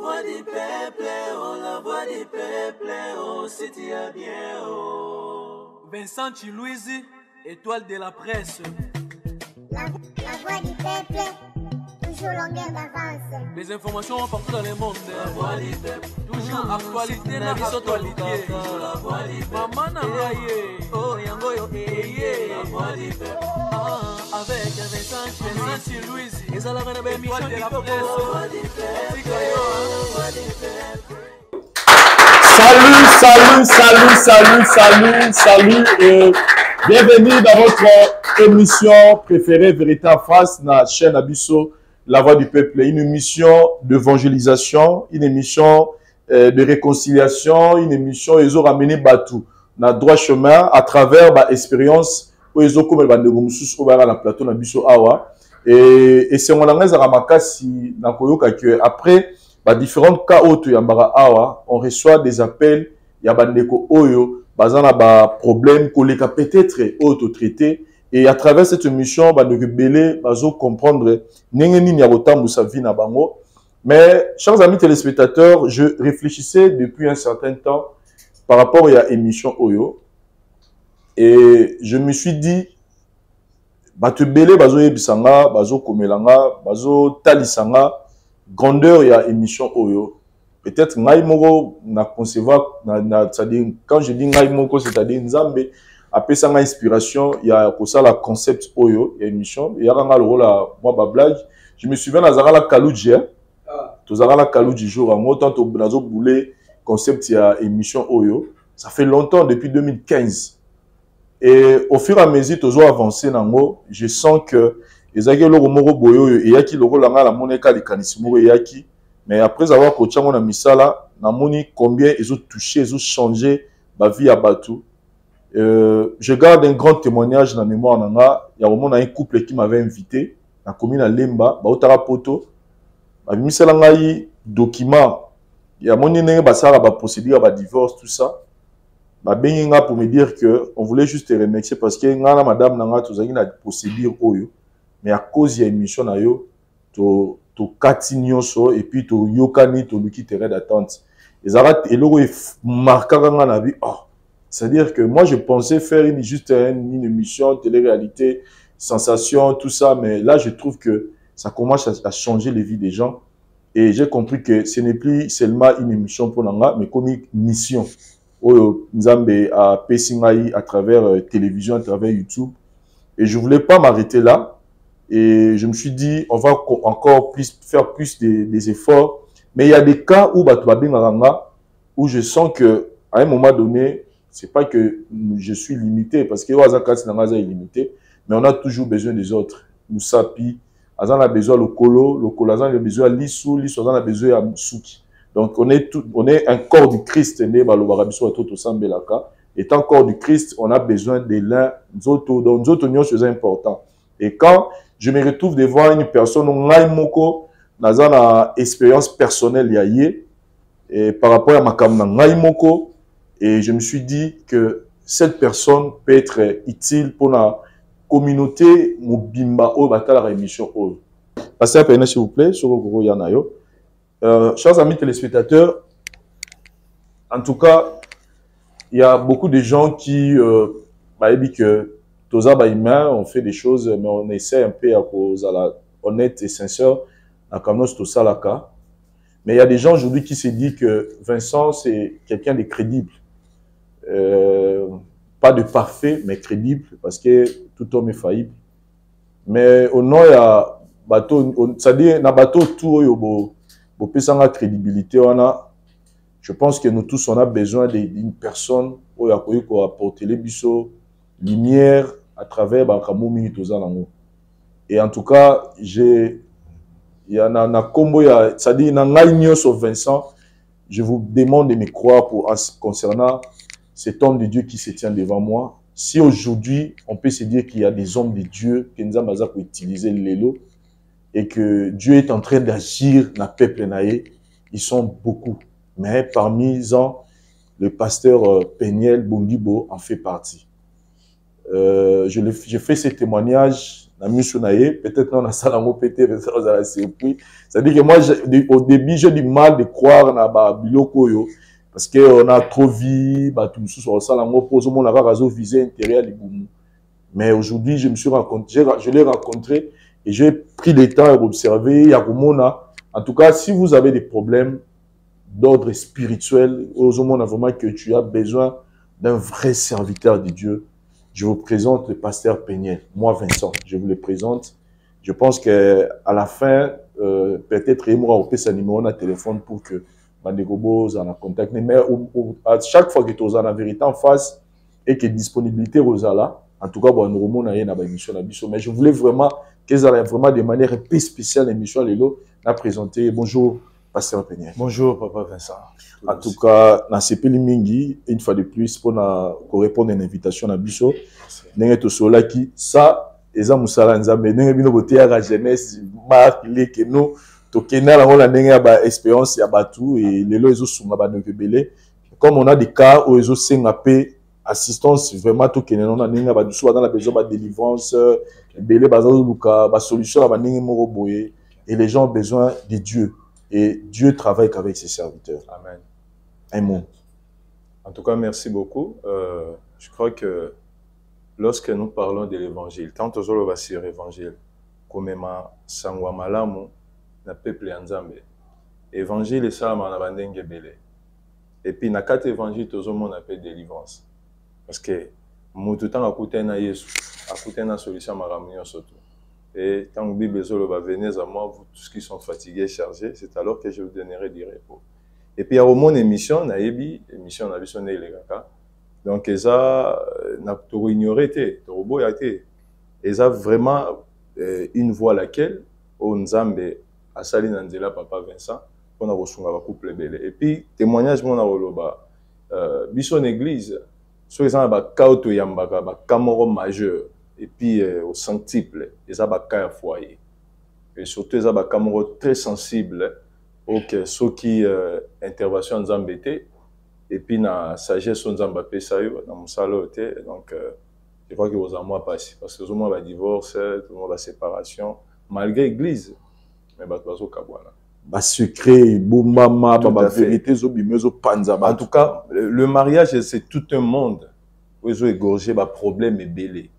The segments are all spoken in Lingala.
voix du peuple, oh, la voix du peuple, oh, si tu as bien, oh. Vincent Chilouise, étoile de la presse. La voix du peuple, toujours longueur d'avance. Les informations partout dans le monde. La voix du peuple, toujours actualité na actualité. La voix du peuple, maman Nangaye, oh yango yo eye. La voix du peuple, avec Vincent Chilouise, ils allaient faire une émission de la presse. Salut et bienvenue dans votre émission préférée Vérité en face, la chaîne Abisso, La Voix du Peuple, une émission d'évangélisation, une émission de réconciliation, une émission ils ont ramené Batou dans le droit chemin à travers l'expérience où ils ont comme le plateau Abisso Awa et c'est mon langage à Ramakasi après différents cas autres yambara awa on reçoit des appels ya bandeko oyo bazana ba problème koleka peut-être auto traité et à travers cette émission bandeko belé bazo comprendre ndenge nini ya kotambusa vie na bango. Mais chers amis téléspectateurs, je réfléchissais depuis un certain temps par rapport à émission oyo et je me suis dit bato belé bazo yebisanga bazo komelanga bazo talisanga grandeur il y a émission oyo peut-être ngai moko na concevoir c'est-à-dire quand je dis ngai moko c'est-à-dire nzambe apesa nga inspiration il y a pour ça la concept oyo ya émission il y a nga le rôle à moi ba blague je me souviens nazara la kaluji tozara la kaluji jour en autant to nazo boulé concept ya émission oyo ça fait longtemps depuis 2015 et au fur et à mesure tozo avancer nango je sens que ezaki loko moko boyo eyaki loko langa la moneka likanisi moko eyaki mais après avoir coaché mon misala na moni combien ils ont touché ils ont changé ma vie à Batou. Je garde un grand témoignage dans la mémoire nanga il y a au moins un couple qui m'avait invité na commune à Lemba ba otara poto ba misala ngai document il y a moni nenge basara ba procédure ba divorce tout ça ba benginga pour me dire que on voulait juste te remercier parce que nga na madame nanga tozaki na procédure oyo. Mais à cause de l'émission, to kati nyonso et puis to yokani to luki terrain d'attente. Les arrêts et logo marquant dans la vie. C'est-à-dire que moi je pensais faire juste une émission télé-réalité, sensation, tout ça, mais là je trouve que ça commence à changer les vies des gens et j'ai compris que ce n'est plus seulement une émission pour Nanga, mais comme une mission. Nzambe a Pessingaï à travers télévision, à travers YouTube. Et je voulais pas m'arrêter là. Et je me suis dit, on va encore faire plus des efforts. Mais il y a des cas où je sens que à un moment donné, c'est pas que je suis limité, parce que est limité, mais on a toujours besoin des autres. Nous sapi, on a besoin le colo, on a besoin de l'issou, on a besoin de Moussouki. Donc on est un corps du Christ, étant corps du Christ, on a besoin de l'un, donc nous autres, c'est important. Et quand je me retrouve devant une personne moko dans une expérience personnelle et par rapport à ma kamna moko et je me suis dit que cette personne peut être utile pour la communauté mobimba au batala la émission o. Passez un peu s'il vous plaît sur le gros yanayo. Chers amis téléspectateurs, en tout cas, il y a beaucoup de gens qui dit que on fait des choses, mais on essaie un peu à cause à la honnête et sincère à Kamnos Tosalaka. Mais il y a des gens aujourd'hui qui se disent que Vincent, c'est quelqu'un de crédible. Pas de parfait, mais crédible, parce que tout homme est faillible. Mais au nom, il y a bateau, c'est-à-dire, dans bateau, tout, il y a crédibilité. Je pense que nous tous, on a besoin d'une personne qui a apporté les bisous, lumière à travers Bakamoumi Tozanango. Et en tout cas, il y a un combo, c'est-à-dire, Vincent, je vous demande de me croire concernant cet homme de Dieu qui se tient devant moi. Si aujourd'hui, on peut se dire qu'il y a des hommes de Dieu qui nous ont utilisé l'élo et que Dieu est en train d'agir dans le peuple naïe, ils sont beaucoup. Mais parmi eux, le pasteur Peniel Bongibo en fait partie. Je fais ce témoignage na misu na ye, peut-être on a ça dans mon pété, peut-être on a surpris. C'est-à-dire que moi, au début, j'ai du mal de croire na ba biloko yo, parce que on a trop vu, bah tout sur ça, là, moi, pose mon raison visé intérieur du boumou. Mais aujourd'hui, je l'ai rencontré et j'ai pris le temps à observer, à en tout cas, si vous avez des problèmes d'ordre spirituel, vraiment que tu as besoin d'un vrai serviteur de Dieu, je vous présente le pasteur Péniel, moi Vincent, je vous le présente. Je pense que à la fin, peut-être moi au sa numéro de téléphone pour que Bandegobos en contact. Mais à chaque fois que tu as la vérité en face et que disponibilité là, en tout cas, bon, nous remontons à une émission. Mais je voulais vraiment qu'ils aient vraiment de manière un peu spéciale l'émission Lélo à présenter. Bonjour, pasteur Péniel. Bonjour, papa Vincent. En tout cas, dans ce pays mingi, une fois de plus, pour répondre à une invitation à Bisso, n'est tout cela qui ça, eza musala nzambe, n'est bino côté à la jeunesse, marque les que nous, tokena la on n'est pas expérience ya batu et les lois ils sont ba belé. Comme on a des cas où ils ont sengapé assistance vraiment tokena on a n'est pas du soit dans la besoin de délivrance, belé bazo luka, ba solution ba n'est moko boye et les gens ont besoin de Dieu et Dieu travaille qu'avec ses serviteurs. Amen. Un mot. En tout cas, merci beaucoup. Je crois que lorsque nous parlons de l'évangile, tant aux autres sur l'évangile, comme ma sangwa malamu na peuple nzambe. Évangile ça ma bandenge belé. Et puis na quatre évangile tous monde appelle délivrance. Parce que mutu tant akuté na Yesu, akuté na solution maramunyo surtout. Et tant que Bible va venez à moi vous tous qui sont fatigués, chargés, c'est alors que je vous donnerai du repos. Et puis, il y a mon émission, émission na biso les gars. Donc, ils ont tout ignoré, tout robot a été. Ils ont vraiment une voix laquelle, on Nzambe a sali nanzela papa Vincent, on a reçu un couple belé. Et puis, témoignage mon aroloba, biso église, soit ils ont un kauto yambaka, un camoro majeur, et puis au centuple, ils ont un cas foyer. Et surtout, ils ont un camoro très sensible. Ok, ceux qui intervention en embêté et puis na sagesse en Zambapé ça y est dans mon salon donc je crois que vous en moi passé parce que tout le monde va divorce, tout le monde va séparation malgré l'église mais bah toi au Kabwana. Bah secret, boumama, bah vérité zo bimezo panza. En tout cas, le mariage c'est tout un monde où ils ont égorgé bah problème et belé.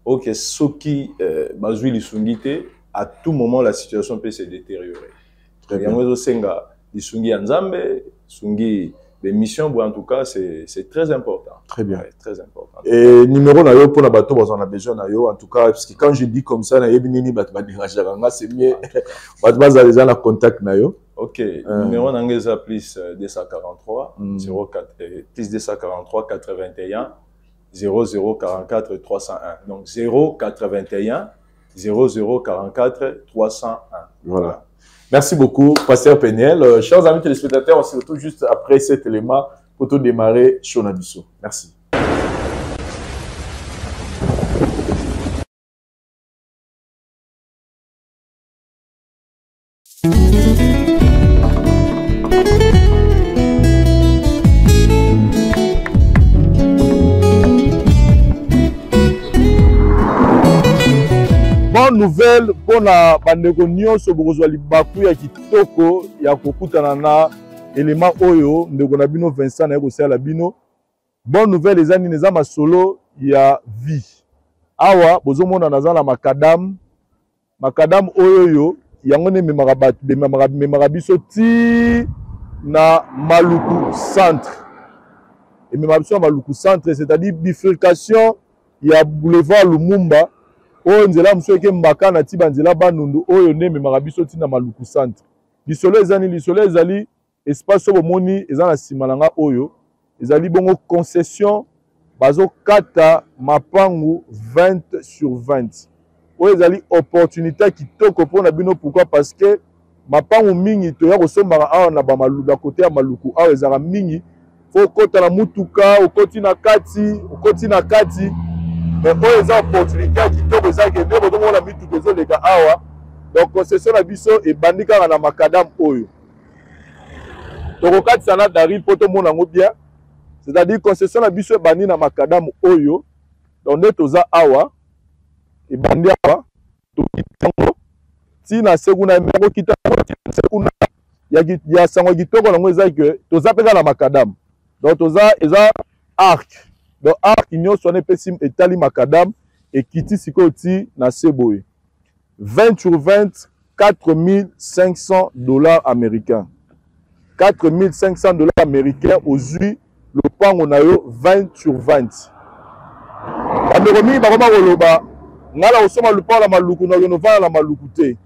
Ok, ceux qui bah jouent les sungité à tout moment la situation peut se détériorer. Très bien. Les missions, en tout cas, c'est très important. Très bien. Ouais, très important. Et numéro na yo pour la bateau, on a besoin na yo. En tout cas, parce que quand je dis comme ça, na yebini c'est mieux. Bateau déjà la contact na yo. Ok. Numéro na plus 243 04 plus 243 81 0044 301. Donc 081 0044 301. Voilà. Merci beaucoup, pasteur Péniel. Chers amis téléspectateurs, on se retrouve juste après cet élément pour tout démarrer sur Nabiso. Merci. Bonne nouvelle pour la bandeko nyonso bokozwa libaku ya kitoko ya kokutana na élément oyo ndeko na bino Vincent na kosala bino. Bonne nouvelle ezani neza masolo ya vie. Awa bozomona nazala makadam oyo yo yango ne memaka biso ti na Maluku centre. Et memaka biso na Maluku centre, c'est-à-dire bifurcation ya boulevard Lumumba. Oyo nzela msoke mbaka na tiba nzela banundu oyo ne memaka biso tina Maluku centre. Lisolo ezali espace obo moni ezana simalanga oyo ezali bongo concession bazo kata mapangu 20 sur 20. Oyo ezali opportunité kitoko pona bino pourquoi parce que mapangu mingi to ya kosombaka awa na ba maluku côté ya Maluku awa ezaka mingi fo kota na mutuka okoti na kati mais oyo eza opportunité kitoko eza ke nde botomona mituka ezoleka awa donc concession na biso ebandi kaka na makadam oyo tokokatisa na dari mpo tomona yango bien, c'est-à-dire concession na biso ebandi na makadam oyo donc nde toza awa ebandi awa tina sekuna mero kita sekuna ya sango kitoko nango eza que toza peka na macadam donc toza eza arc donc arc nyonso wana epesi etali macadam ekiti sikoyo ti na seboye 20 sur 20 $4,500 américains 4,500 $ américains ozwi lopango na yo 20 sur 20 bandeko mingi bakoma koloba ngala osoma lopango la maluku na novana la maluku te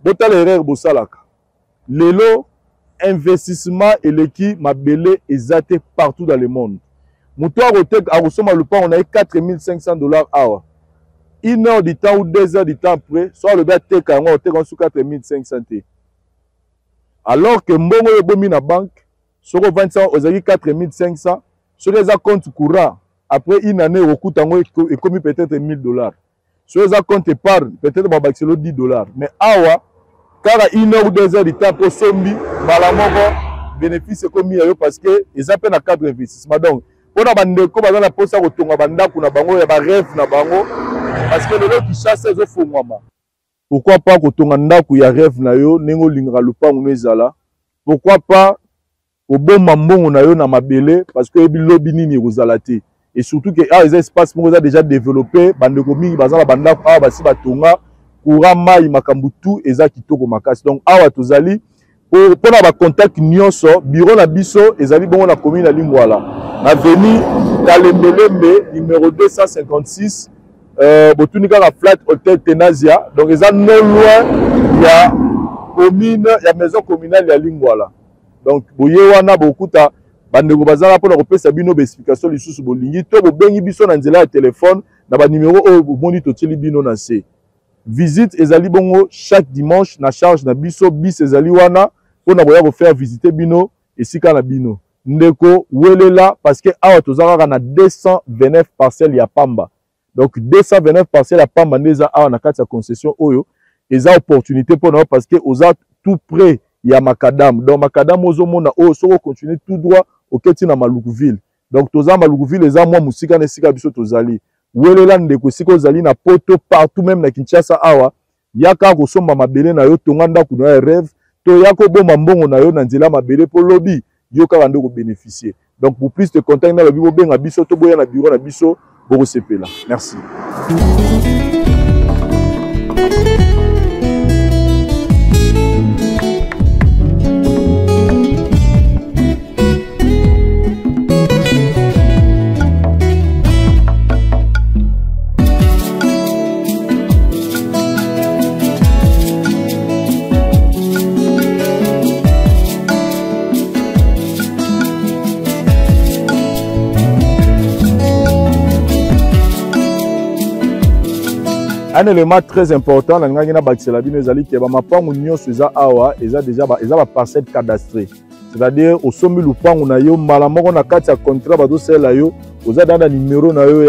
botala erreur bosalaka lelo investissement eleki mabele ezate partout dans le monde muto akosoma lopango na ye 4,500 $ awa 1 heure du temps ou 2 heures du temps après soit le gars teka yango oteka sous 4,500 te alors que mbongo yo bomi na banque soko 25 ozaki 4,500 soki eza compte courant après une année okuta yango ekomi peut-être $1,000 soki eza compte épargne peut-être babakiselo $10 mais awa kaka 1 heure ou 2 heures du temps po sombi mbala moko bénéfice ekomi ya yo parce que eza mpe na cadre investissement donc mpona bandeko baza na mposa kotonga bandako na bango ya barêve na bango parce que lelo Kinshasa ezofungwama pourquoi pas kotonga ndako ya rêve na yo ndenge olingaka lopango no ezala pourquoi pas koboma mbongo na yo na mabele parce que oyebi lobi nini ekozala te et surtout que awa eza espace moko eza déjà développé bandeko mingi baza na bandako awa basi batonga courant mai makambo tu eza kitoko makasi donc awa tozali mpona bacontact nyonso bureau na biso ezali bongo na commune ya Lingwala na avenue Kalembelembe numéro 256 botuni kaka flat hotel Tenazia donc eza non loin ya commune ya maison communale ya Lingwala donc boye wana bokuta bandeko bazala mpona kopesa bino baexplication lisusu bolingi to bobengi biso na nzela ya telefone na banimero oyo bomoni totieli bino na se visite ezali bongo chaque dimanche na charge na biso bis ezali wana mpona koya kofaire visiter bino esika na bino ndeko welela parce que awa toza kaka na 229 parcelles ya pamba donc 229 parcelles ya pamba nde eza awa na kati ya concession oyo eza opportunité mpona yo parce que oza tout près ya macadam donc macadam ozomona oyo soki ocontinue tout droit oketi na Malukuville donc toza Malukuville eza mwa mosika na esika biso tozali welela ndeko esika ozali na poto partout même na Kinshasa awa yaka kosomba mabele na yo tonga ndako na yo rêve to yako bomba mbongo na yo na nzela mabele po lobi yo kaka ndeko bénéficier donc pour plus de contact na lobi bobenga biso to boya na bureau na biso boko sepela merci. Un élément très important, la ngana bakisela bino ezali ke ba mapangu nyonso eza awa eza déjà ba parcelle cadastrée. C'est-à-dire au sombi lupangu na yo mala moko na kati ya contrat bazo sela yo oza dans numéro na yo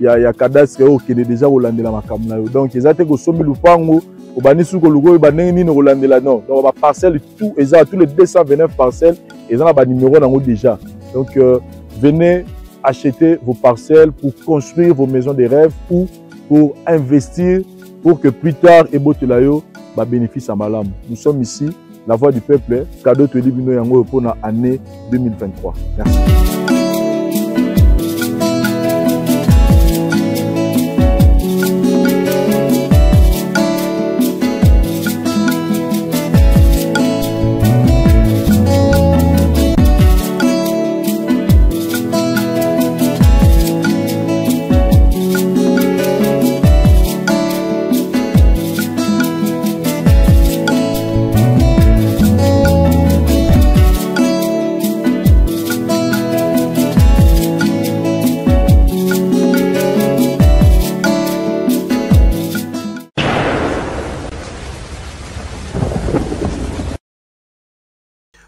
ya cadastre o kende déjà kolandela makambo na yo. Donc eza te ko sombi lupangu obani suko lugo ba ndenge nini kolandela non. Donc ba parcelle tout eza tous les 229 parcelles eza na ba numéro nango déjà. Donc venez acheter vos parcelles pour construire vos maisons de rêve ou pour investir, pour que plus tard, Ebotelayo va bénéficier à Malam. Nous sommes ici, la voix du peuple, cadeau de Libino Yango pour l'année 2023. Merci.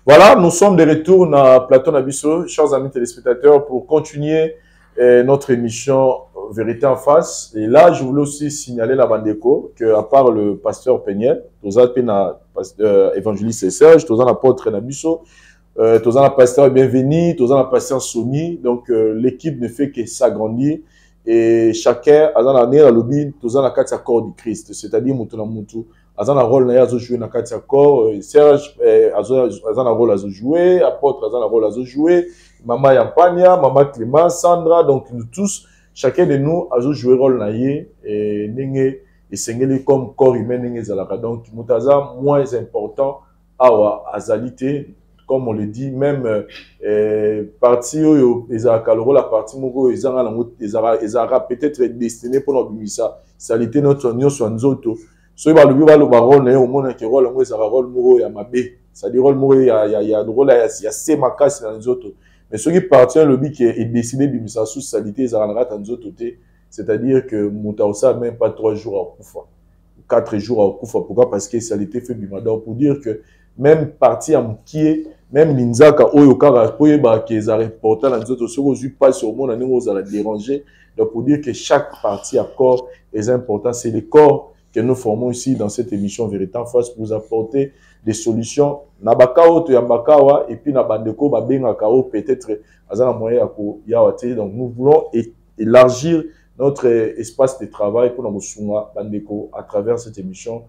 Voilà, nous sommes de retour dans Plateau Nabiso, chers amis téléspectateurs, pour continuer notre émission Vérité en face. Et là, je voulais aussi signaler la Bandeko qu'à part le pasteur Peniel, tous les évangéliste Serge, tous les apôtres Nabiso, tous les pasteurs Bienvenue, tous les pasteurs Sony. Donc, l'équipe ne fait que s'agrandir. Et chacun a dans l'année, à l'obin, tous les corps du Christ. C'est-à-dire, Moutouna Moutou, aza na rôle na ye azojouer na kati ya corps, Serge aza na rôle azojouer, Apôtre aza na rôle azojouer, Maman Yampania, Maman Clément, Sandra, donc nous tous, chacun de nous azojouer rôle na ye ndenge esengeli comme corps humain ndenge ezalaka. Donc mutaza moins important awa azalité, comme on le dit, même partie oyo ezalaka lokola la partie moko ezanga nango ezalaka peut-être destiné pour l'obimisa salité notre nyonso nzoto. So ba lobi ba lo ba rôle na yo mona ke rôle ngo ezalaka rôle moko ya mabe, c'est-à-dire rôle moko ya rôle ya sema kasi na nzoto. Mais ce qui partie lobi qui est décidé bimisa sous salité ezalaka na nzoto te, c'est-à-dire que mutaosa même pas 3 jours à kufa, 4 jours à kufa. Pourquoi? Parce que salité fait bimada, pour dire que même partie à moukié, même ninzaka oyo kara koye ba keza reporter na nzoto soko zu pas sur monde na ngo la déranger. Donc pour dire que chaque partie à corps est important, c'est le corps que nous formons ici dans cette émission Vérité en Face pour vous apporter des solutions na bakao to ya bakawa et puis na bandeko ba benga kao peut-être azana moyen ya ko yawate. Donc nous voulons élargir notre espace de travail pour nous sunga bandeko à travers cette émission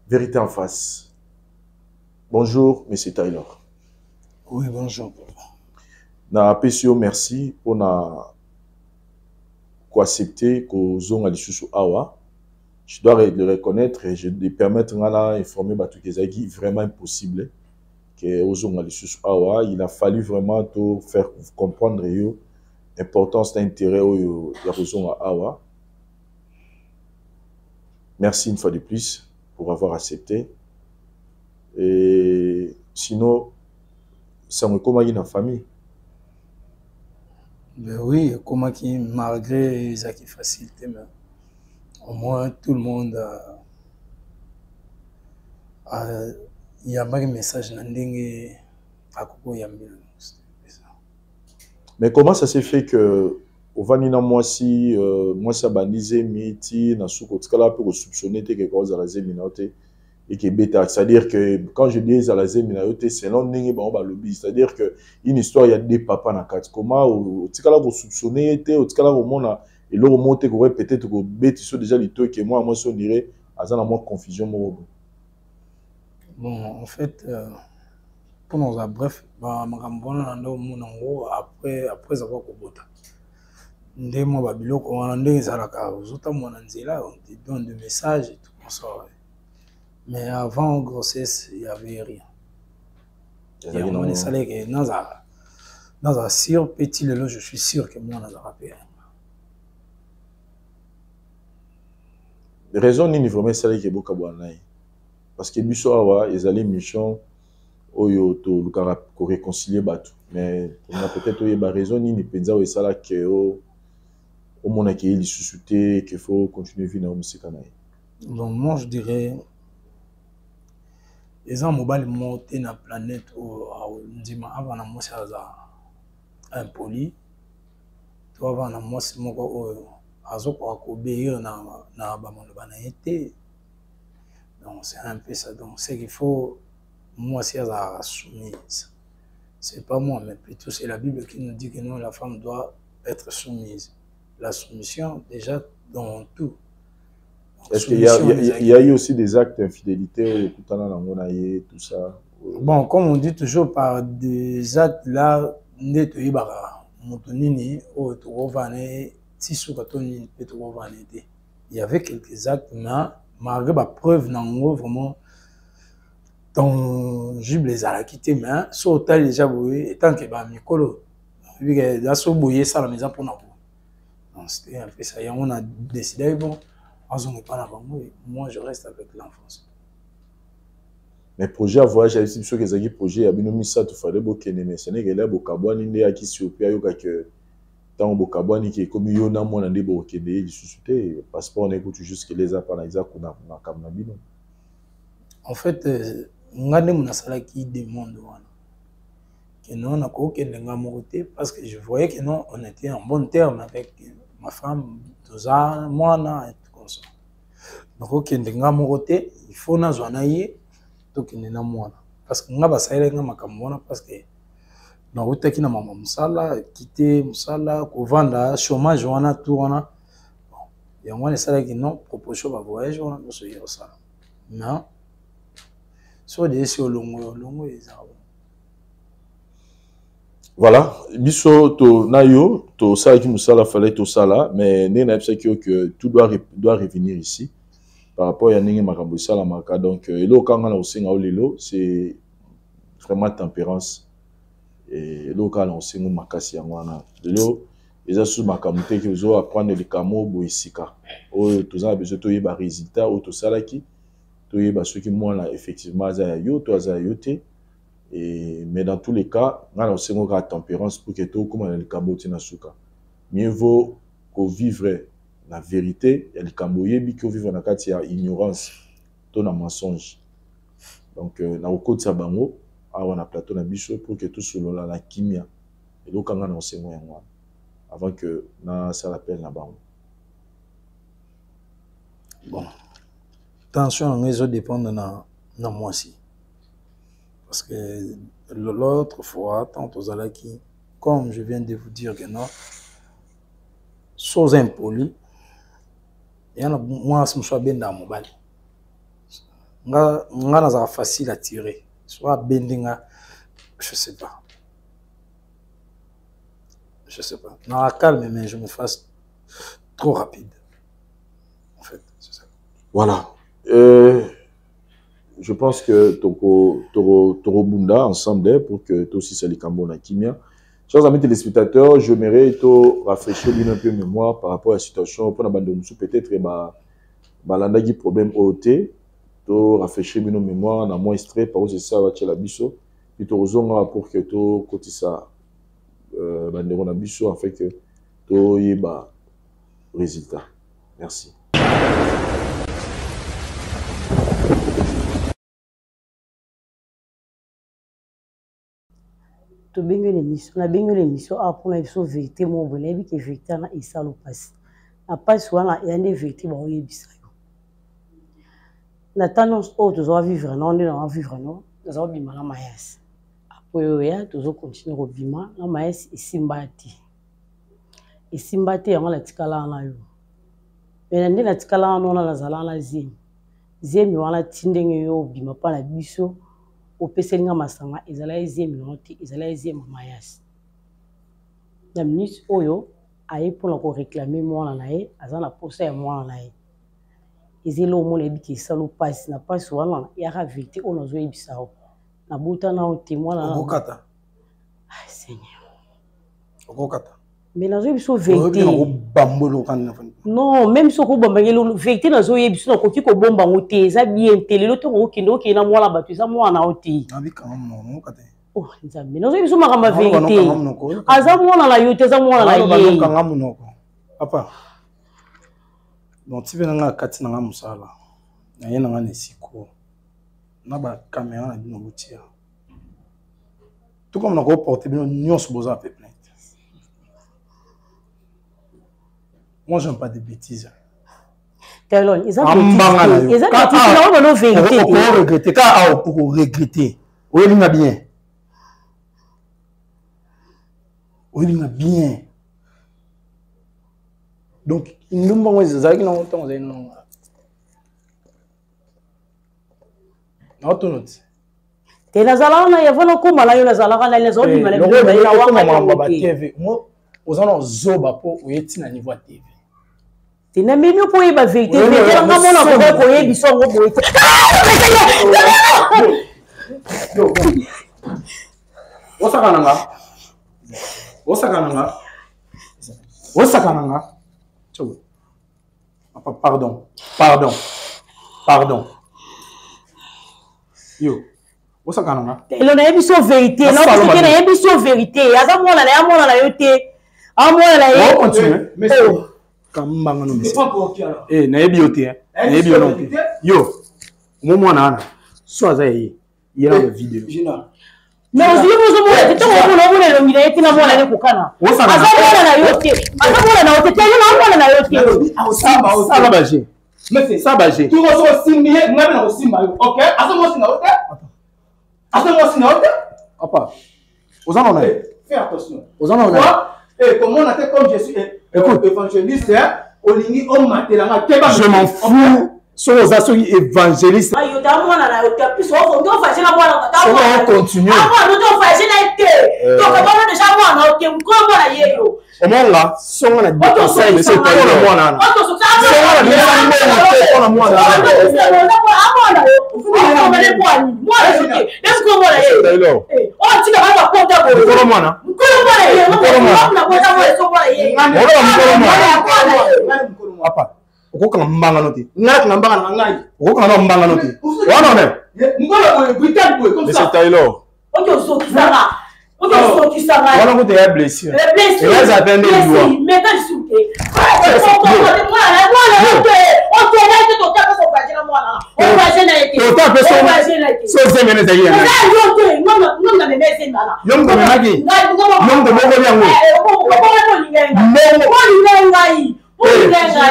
Vérité en Face. Bonjour, M. Taylor. Oui, bonjour. Na PCO, merci pour accepter que zone à l'issue awa. Je dois le reconnaître et je dois permettre d'informer tout qui vraiment impossible que aux zone à l'issue awa. Il a fallu vraiment tout faire comprendre l'importance d'intérêt au zone awa. Merci une fois de plus pour avoir accepté. Et sinon, ça me comment dans la famille? Ben oui, comment qui malgré les facilités, mais au moins tout le monde il y a un message n'andingue à Koko Yambila. Mais comment ça s'est fait que au vanina moi si bandisé miti na souko tkala pour soupçonner quelque chose à la zeminote? Et qui est bêta, c'est-à-dire que quand je dis à la Zéminayote, c'est l'on n'est pas lobby, c'est-à-dire que une histoire il y a des papas dans quatre comment au tikala vous soupçonnez était au tikala au monde et le remonter qu'aurait peut-être que bête sont déjà les trucs que moi on dirait à ça moins confusion moi. Bon en fait pour nous bref bah makambona ndo mon ngo après avoir kobota ndé moi babilo ko on ndé zalaka uzota mona nzela on te donne des messages et tout ça. Mais avant grossesse, il n'y avait rien. Il y a un salaire qui est dans un sûr petit lelo, je suis sûr que moi, on a rappelé. La raison n'est vraiment celle qui est beaucoup bonne. Parce que Bisso Awa, ils allaient mission au pour réconcilier Batu. Mais peut-être il y a une raison, il y a une raison que au monde qui est suscité, qu'il faut continuer à vivre dans le musique. Donc moi, je dirais. Les gens mobile monter na planète au ndima avant na mosi aza impoli to avant na mosi moko o azoko akobéir na ba mondo bana été. Donc c'est un peu ça. Donc c'est qu'il faut moi si aza soumise. C'est pas moi mais plutôt c'est la Bible qui nous dit que non la femme doit être soumise. La soumission déjà dans tout. Est-ce qu'il y a eu aussi des actes d'infidélité, tout ça? Bon, comme on dit toujours par des actes là, il y avait quelques actes, mais malgré la preuve, vraiment, tangible les a quittés, mais sur tel déjà bouillé, tant que bah Mikolo, il a so bouillé ça la maison pour nous. Donc c'était un peu ça. On a décidé bon. Moi, je reste avec l'enfance. Mais projet à voyage, il y a des choses qui projet à binomi ça tout faire beau que mais ce n'est que là bokabwani ne aki siopia yo que tant bokabwani qui est comme yo na mona de bokede il suscité passeport on écoute juste que les appareils na kuna na kamna bino. En fait, ngane mona sala qui demande wana. Que non na ko ke ndenga moté parce que je voyais que non on était en bon terme avec ma femme, tous ans, moi na donc ok ndenga moté il faut na zwanaye to kende na mwana parce que nga basaile nga makamona parce que na utaki na mama musala quitter musala ko vanda chômage wana tout wana bon ya mwana sala ki non proposition ba voyage wana so yo ça Non. Soit des sur longo et ça. Voilà, biso to nayo to ça qui nous sala fallait to sala mais né na que tout doit revenir ici par rapport à ningi makambo sala maka donc elo kanga na osinga olelo c'est vraiment tempérance et elo kanga na osinga makasi yangwana lelo eza sous makambo te que zo apprendre les camo boisika o to za besoin to yeba résultat o to sala ki to yeba ce qui moi là effectivement za yo to za yote. Mais dans tous les cas, on a la tempérance pour que tout comme le Cambodge na souka. Mieux vaut qu'on vivre la vérité et le Cambodge bi qu'on vivre na katia ignorance, ton na mensonge. Donc na oko de sabango, on a plateau na biso pour que tout solo la kimia et donc on a enseigné avant que na ça l'appelle na bango. Bon. Attention, les autres dépendent de moi aussi. Parce que l'autre fois, tant aux alaki, comme je viens de vous dire que non, sans impoli, il y en a moi, je me suis bien dans mon bal. C'est facile à tirer. Soit bendinga, je sais pas. Je sais pas. Dans la calme, mais je me fasse trop rapide. En fait, c'est ça. Voilà. Je pense que Toro Bunda ensemble pour que tout aussi les Cambon na Kimia. Chers amis téléspectateurs, je m'aimerais rafraîchir un peu mémoire par rapport à la situation pour la bande de peut-être balanda qui problème OT to rafraîchir une mémoire na moins extrait par où ça va la biso puis to zonga pour que to kotisa bande na biso en fait que to yeba résultat. Merci. To benga l'émission, la benga l'émission a pour la vérité mon bonheur qui est vérité na isa lo passe. Na passe wana ya ne vérité ba oyebisa yo. La tendance autre zo vivre non on vivre non, zo bima na mayas. Après ya tozo continuer ko bima na mayas isimbati. Isimbati ya mala tikala na yo. Mais ndina tikala na na zala na zemi. Zemi wana tindenge yo bima pa na biso. Au peselinga masanga ezala ezemi noti ezala ezemi mayas la ministre oyo aye pour la réclamer mwana na ye azana posa ya mwana na ye ezelo mo lebi ki salo passe na passe wana ya ka vérité on ozo ebisa o na buta na o témoin na okata ah seigneur okata mais na zo ebisa vérité bambolo kan non même so ko bombangelo vérité na zo yebisa ko ki ko bomba ngote eza bien telelo to ko kindo ke na mwala batu eza mwana oti abika ngamo okata oh nzambe na zo yebisa makamba vérité aza mwana la yote eza mwana la ye ngamo noko papa bon tu venanga na kati na musala na ye na ngane siko na ba caméra na bino botia tout comme na ko porter bino nyos boza peu plainte. Moi, j'aime pas de bêtises. Talon, ils ont bêtises. Ils ont bêtises. Pour regretter, car pour regretter. Oui, il m'a bien. Oui, il m'a bien. Donc, il nous manque des amis qui n'ont pas de temps. Non, t'es la zalana, il y a vraiment comme la yola zalana, les autres, ils m'ont dit, moi, aux gens zoba pour ou est na niveau TV. Tu n'as même pas eu la vérité. Tu n'as pas eu la Pardon. Yo. Osakananga. Il a une vérité. Non, parce qu'il a une vérité. Il y a fais attention. Comment on a fait comme je suis évangéliste, je m'en fous so aux assos évangélistes ayo ta mwana na yo ta piso on do fa jena mwana ta on va continuer on do fa jena ite to ka ba déjà mwana o ke ko mwana yeyo au moins là son on a dit conseil de cette taille mwana na on so ta mwana papa okokanga mbanga no te ngala kana mbanga na ngai okokanga no mbanga no te wana ne ngala ko britannique boy comme ça Monsieur Taylor ojo so kisanga wana ko te ya blessure et là attendez loi mais quand je suis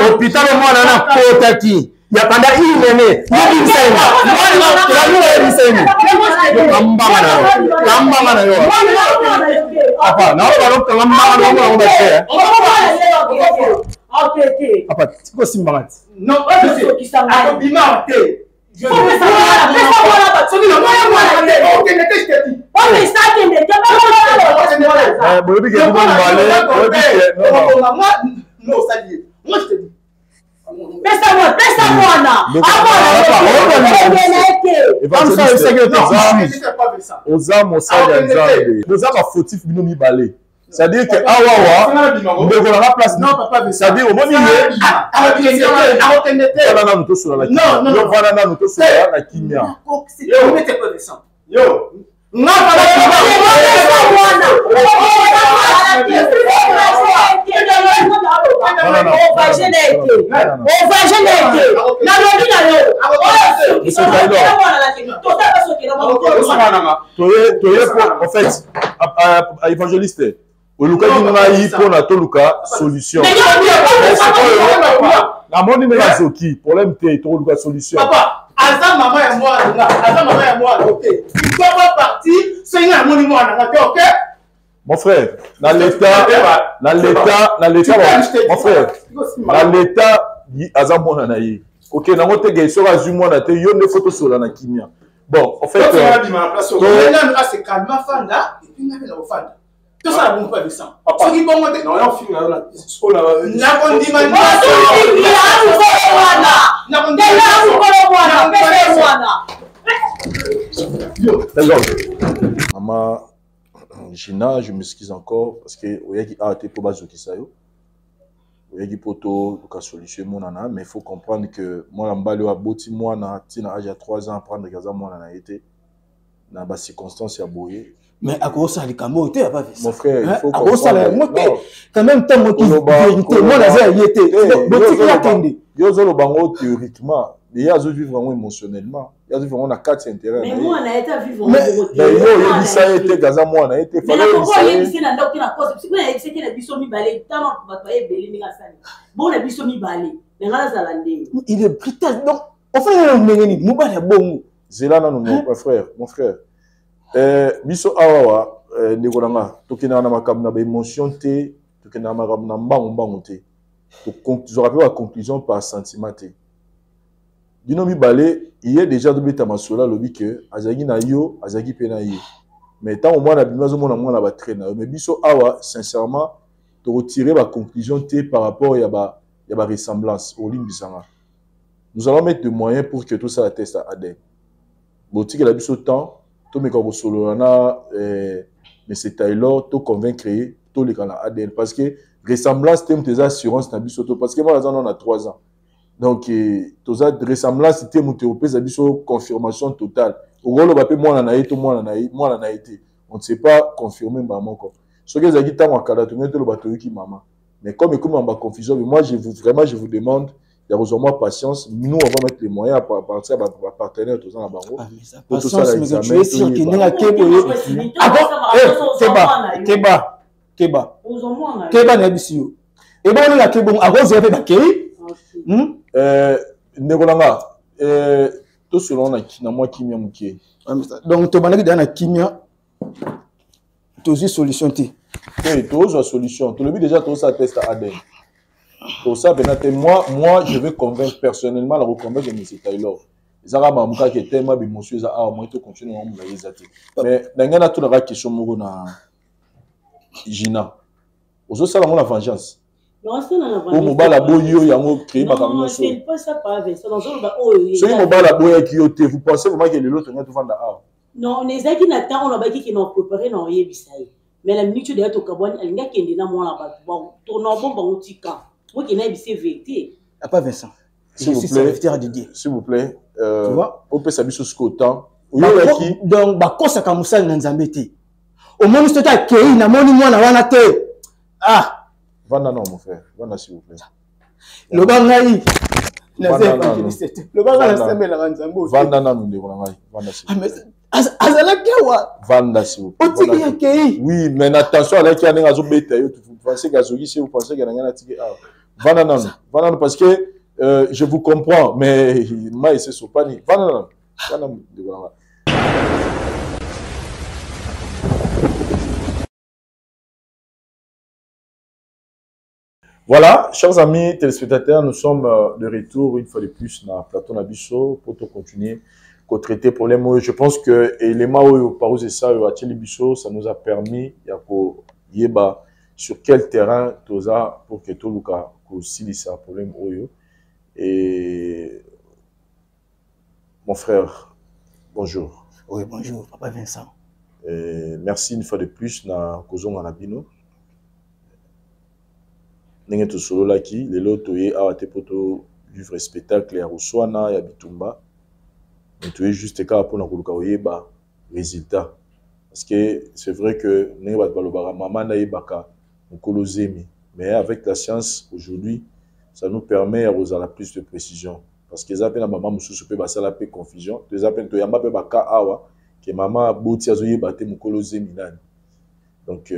hôpital mwana na kotaki ya panda inene kambanga na yo papa na wala kambanga na yo papa tiko simbangati non non, ça dit. Moi, je te dis. C'est-à-dire que Awawa, nous avons la place. Non, papa, c'est-à-dire au moment où en fait, évangéliste, au Luka dit pour la Toluka solution. La monnaie n'est pas zoki, problème t'es trop Luka solution. Papa, Azam maman et moi, ok. Il doit pas partir, c'est une harmonie moi, ok. Mon frère, dans l'état, mon frère, dans l'état, Azam mon anaï. Ok, dans notre gars, il sera du monde à te yon des photos sur la kimia. Bon, en fait, c'est calme, fanda, et puis on a fanda. Tout ça, bon, pas de sang. Ce qui bon, non, on filme là, ce qu'on a. Maman, Gina, je m'excuse encore parce que Oyaki a été pour baser qui ça yo. Oyaki poto ka solution mon nana, mais il faut comprendre que moi l'ambali a boti moi na tina âge à 3 ans prendre gaza moi nana été dans bas circonstances ya boyé. Mais à cause ça les camo était pas fait. Mon frère, il faut comprendre. À cause ça moi quand même temps moi qui moi là y était. Boti la kende. Yo zo lo bango théoriquement, mais ya zo vivre vraiment émotionnellement. Ya zo vivre on a 4 intérêts. Mais moi on a été vivre en beauté. Mais yo dit ça était gaza moi on a été fallait. Mais pourquoi il dit na docteur na cause parce que na c'est que na biso mi balé tant ba ba ebeli mi ngasani. Bon na biso mi balé. Mais ngala zalande. Il est britannique donc on fait un ngeni mo ba ya bongo. Zelana non mon frère. Biso awawa nekolanga tokena na makambo na ba émotion te tokena na makambo na mbango te to conclusion la conclusion par sentiment te dino mi balé il y a déjà de beta masola lobi que azagi na yo azagi pe na ye mais tant au moins na bimazo mona ba traîner mais biso awa sincèrement to retirer la conclusion te par rapport ya ba ressemblance au limbisanga nous allons mettre des moyens pour que tout ça atteste à ADN botique la biso temps to me ko solo na monsieur Taylor to convaincre to le kana ADN parce que ressemblance tem tes assurances na biso to parce que moi on a 3 ans donc to za ressemblance tem te opesa biso confirmation totale au golo ba pe moi na été on ne sait pas confirmer maman ko ce que zaki tango kala to meto lo bato ki maman mais comme en bas confusion mais moi je vous demande il y a besoin de patience. Nous, on va mettre les moyens à partir de nos partenaires tous en barreau. Pour tout ça, mais tu es sûr qu'il n'y a que Keba Nebisio. Et bon, on a que bon, à cause de la Kei. Negolanga, tout selon la kimia mouké. Donc, tu vas dans la kimia, tu as une solution. Oui, tu as une solution. Tu le dis déjà, tu as un test à ADN. Pour ça, moi, je vais convaincre personnellement la reconvaincre de M. Taylor. Zara Mamouka qui est tellement monsieur ça a moins tout continuer à me les mais dans a tout la question mo na Gina. Ozo ça la vengeance. Non, c'est la vengeance. Au mobala boyo yango créer ma camion. Non, c'est pas ça pas avec ça dans le ba oh. Celui mobala boyo qui yote, vous pensez vraiment que l'autre vient tout vendre à. Non, les gens qui n'attendent on a pas qui n'ont préparé non yebisai. Mais la minute de to kabwan elle nga kende na moi là bon tournon bon bon tika. Moi qui n'a bisé vérité. A pas Vincent. S'il vous plaît. S'il vous plaît. Tu vois, on peut s'habiller sur ce temps. Donc, bakosa kamusa na nzambeti. Au moins, c'est ta kei na moni moi na wana te. Ah. Vanda non mon frère. Vanda s'il vous plaît. Le bangai. Le bangai la sembe la nzambo. Vanda non nous devons ngai. Vanda s'il vous plaît. Azala kewa. Vanda s'il vous plaît. Otiki ya kei. Oui, mais attention à la qui a nga zo beta yo. Vous pensez qu'azogi si vous pensez que nga na tiki ah. Vanda non parce que je vous comprends, mais moi, c'est sur panique. Voilà, chers amis téléspectateurs, nous sommes de retour une fois de plus dans Plateau Nabiso pour continuer à traiter pour les mots. Je pense que les mots par ça, ça nous a permis de sur quel terrain pour que tout le cas aussi ça problème et mon frère, bonjour. Oui, bonjour, Papa Vincent. Merci une fois de plus na Kozong Anabino. N'engé to solo laki, les loto ye awate poto vivre spectacle ya Rouswana ya Bitumba. Mais tu es juste ka pour na koluka oyeba résultat. Parce que c'est vrai que n'engé bat balobara maman na yebaka mukolo zemi. Mais avec la science aujourd'hui, ça nous permet à avoir plus de précision. Parce que les appels à maman moussou peut passer la paix confusion. Les appels to yamba pe baka awa que maman boti azoye baté mukolo zeminan. Donc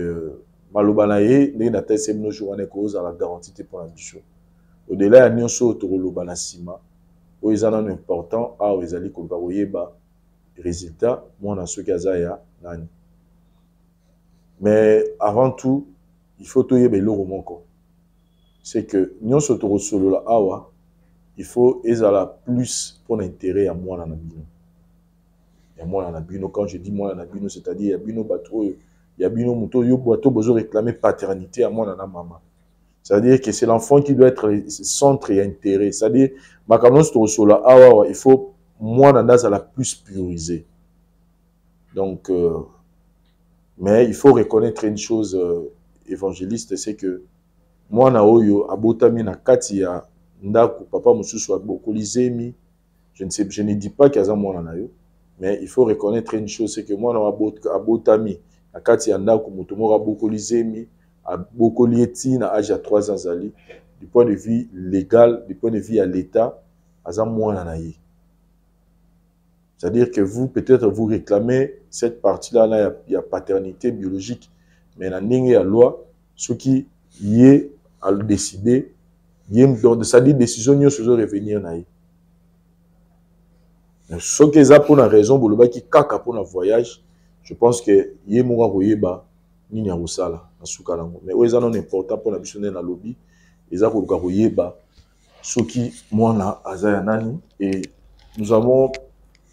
malobanaye ne na tese mno journée cause à la garantie pour la bicho. Au-delà ya nyonso to lobana sima. O ezana important a ezali ko ba oyeba résultat moi na ce kazaya nani. Mais avant tout, il faut to yeba lo monko. C'est que nous sommes solo la awa, il faut ezala plus pour l'intérêt à moi dans la bino. Et moi dans la bino, quand je dis moi dans la bino, c'est-à-dire il y a bino bateau, il y a bino moto, yo bateau besoin réclamer paternité à moi dans la maman. C'est-à-dire que c'est l'enfant qui doit être centre et intérêt. C'est-à-dire ma canon solo la awa, il faut moi dans la plus priorisée. Donc mais il faut reconnaître une chose évangéliste, c'est que moi na oyo abotami na kati ya ndaku papa mususu abokolizemi je ne dis pas qu'il y a mwana na yo mais il faut reconnaître une chose c'est que moi na abotami na kati ya ndaku mutu moko abokolizemi abokolieti na âge à 3 ans zali du point de vue légal du point de vue à l'état aza mwana na ye. C'est-à-dire que vous peut-être vous réclamez cette partie-là il y a paternité biologique mais na ndenge ya loi ce qui y est à le décider, donc ça dit décision nous se revenir naï. Ce qui est pour la raison pour le qui kaka pour le voyage, je pense que yé moura royeba ni nya rusala na sukalango. Mais ouais ça non important pour la mission na lobby, les a pour royeba ce qui moi na azaya nani et nous avons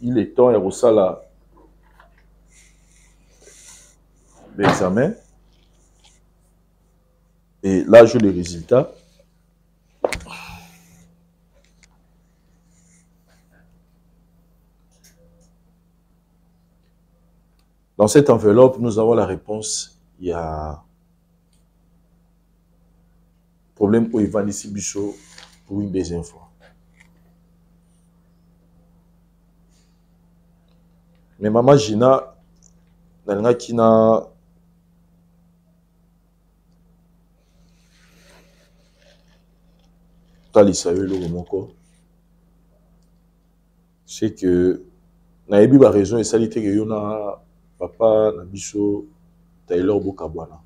il est temps ya rusala l'examen. Et là, je les résultats. Dans cette enveloppe, nous avons la réponse. Il y a problème pour Ivan Bichot pour une deuxième fois. Mais maman Gina, n'a qui n'a c'est que na yebi ba raison et salité que yona papa na biso Taylor Bokabwana.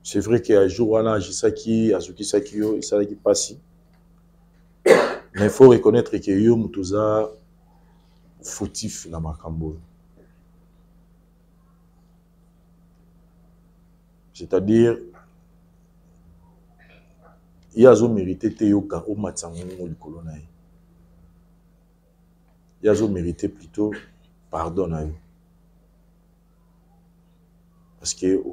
C'est vrai qu'à jour wana Jisaki Azuki Sakio et ça qui passe. Mais il faut reconnaître que yo mutuza fautif na makambo. C'est-à-dire il a mérité Teyoka au Matsangongo du colonel. Il a mérité plutôt pardon à eux. Parce que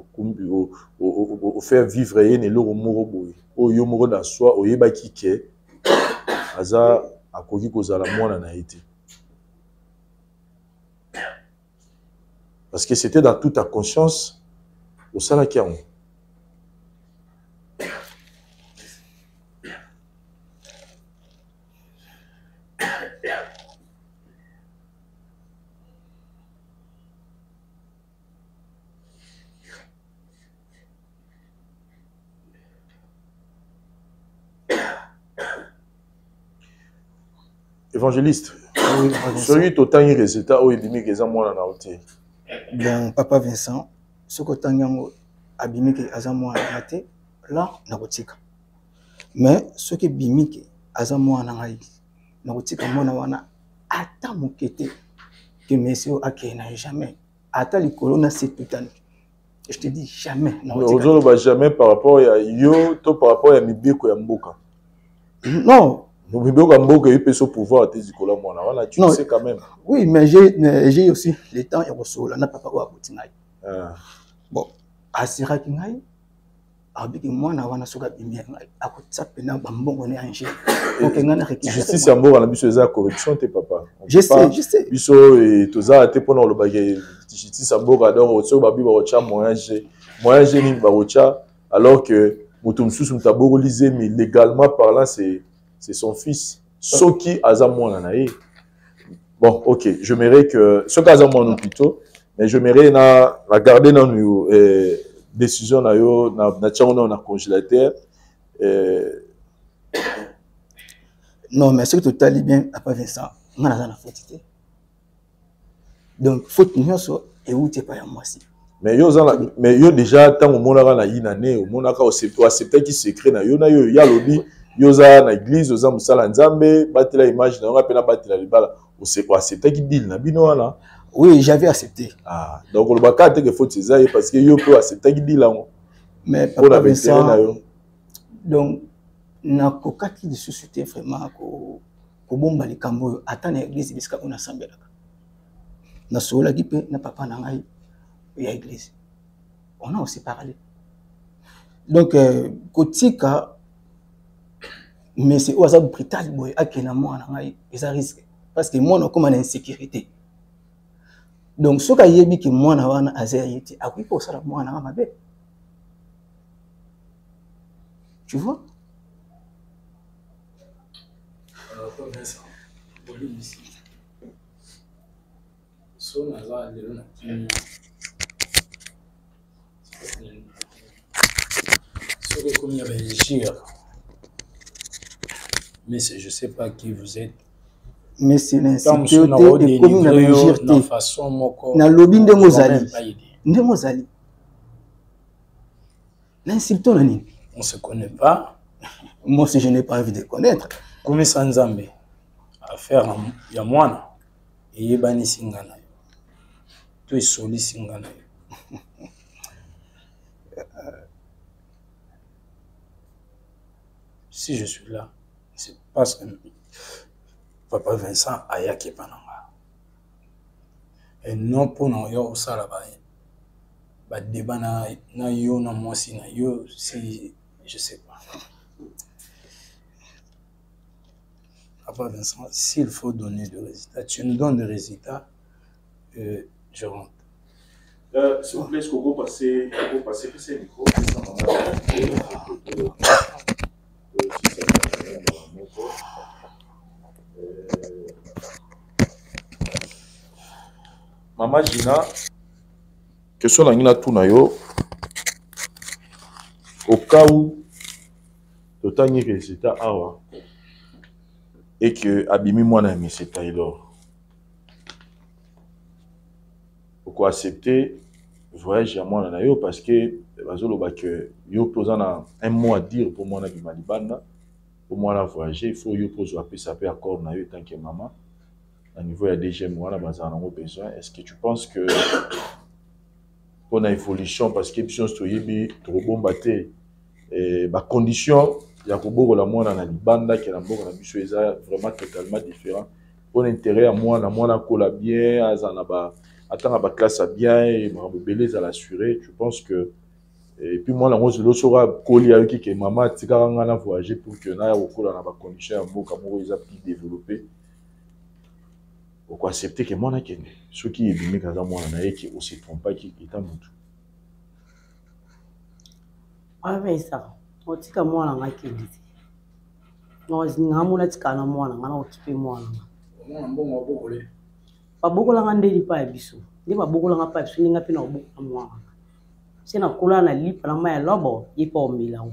au faire vivre et le moro boy au yomoro da soi au yeba kike aza akoki kozala mwana na été. Parce que c'était dans toute ta conscience au salakiango. Évangéliste, oui, celui qui a un résultat où il dit que c'est moi na hauteur. Bon, Papa Vincent, ce que tu as abîmé que Azamouana a été, là, na botika. Mais ce qui bimi que Azamouana a été, na botika mona wana ata mokete que monsieur a n'a jamais. Ata les colonnes c'est tout le temps. Je te dis jamais. Non, jamais par rapport à yo, to par rapport à Mibeko ya Mboka. Non. Mibeko ya Mboka il peut se pouvoir à tes écoles mona wana tu sais quand même. Oui, mais j'ai aussi le temps et ressources. Na papa wa botinai. Bon, asira kingai. Abiki mwana wana soka bimia ngai. Akotsape na bambongo ne anje. Donc ngana récupérer. Justice ya Mboka na biso eza corruption te papa. Je sais. Biso et toza te pona lo bagay justice ya Mboka donc so babi ba rocha moyen ni ba rocha alors que mutum susu mutaboko lisé mais légalement parlant c'est son fils. Soki azamwana na ye. Bon, ok, je mérite que ce cas moi plutôt, mais je mérite na garder dans nous décision na yo na tchano na congélateur. Non, mais ce que tu as dit bien, Papa Vincent, on a la faute. Donc, faute nyonso et où tu pas à moi si. Mais yo déjà tant au monaka na inane, au monaka au accepter qui secret na yo ya lobi yo za na église oza musala nzambe batela image na nga pena batela libala o accepter qui deal na bino wana. Oui, j'avais accepté. Ah, donc le bakate que faute ça parce que yo peut accepter qui deal là. Mais Papa Vincent, donc na kokaki de société vraiment ko bomba likambo ata na église bisika on assemblée na sola ki pe na papa na ngai ya église on a aussi parlé donc kotika mais c'est au hasard brutal boy akena moi na ngai ça risque parce que moi on a comme une insécurité donc ce ka yebi ki moi na wana azerité akui ko sala moi na mabe tu vois. Vincent, volume ici. Son hasard de l'on ce que comme il y avait Gire. Mais je ne sais pas qui vous êtes. Mais c'est l'insécurité et comme il y avait Gire. Na lobby de Mozali. L'insultant nani. On ne se connaît pas. Moi aussi je n'ai pas envie de connaître. Comme ça nzambe affaire ya mwana eyebani singana yo to esoli singana yo si je suis là c'est parce que Papa Vincent ayaki pananga et non pour non yo osala ba débat na yo na mwasi na yo si je sais pas. Papa Vincent, s'il faut donner des résultats, tu nous donnes des résultats, je rentre. S'il vous plaît, est-ce que vous passez ce micro? Maman Gina, question la ngina tunayo, au cas où tu as un résultat awa. Et que abimi moi na monsieur Taylor. Pourquoi accepter voyage à moi na yo parce que bazolo ba que yo posana un mot à dire pour moi na bimalibanda pour moi la voyager il faut yo poser appeler ça peut accord na yo tant que maman à niveau ya DGM moi na bazana ngo besoin est-ce que tu penses que pour une évolution parce que option to yebi trop bombaté et ba condition ya kobokola mwana na libanda ke na mboka na biso eza vraiment totalement différent. Pour l'intérêt à mwana kola bien, azana ba atanga ba classe bien et ba belé à l'assurer, je pense que et puis moi la moi je sera koli avec que maman tika ngana voyager pour que na ya kola na ba conditions ya mboka moko eza plus développé. Au quoi accepter que mwana kende ce qui est bien kaza mwana na yeki aussi trompe pas qui est mutu. Ave ça. Otika mwana ngakende. No zingamula tikana mwana ngana okipe mwana. Mwana mbongo wabokole. Babokola ngandeli pa biso. Ndi babokola nga pa biso ninga pe na obokola mwana. Sina kula na lipa na maya lobo yipa omila.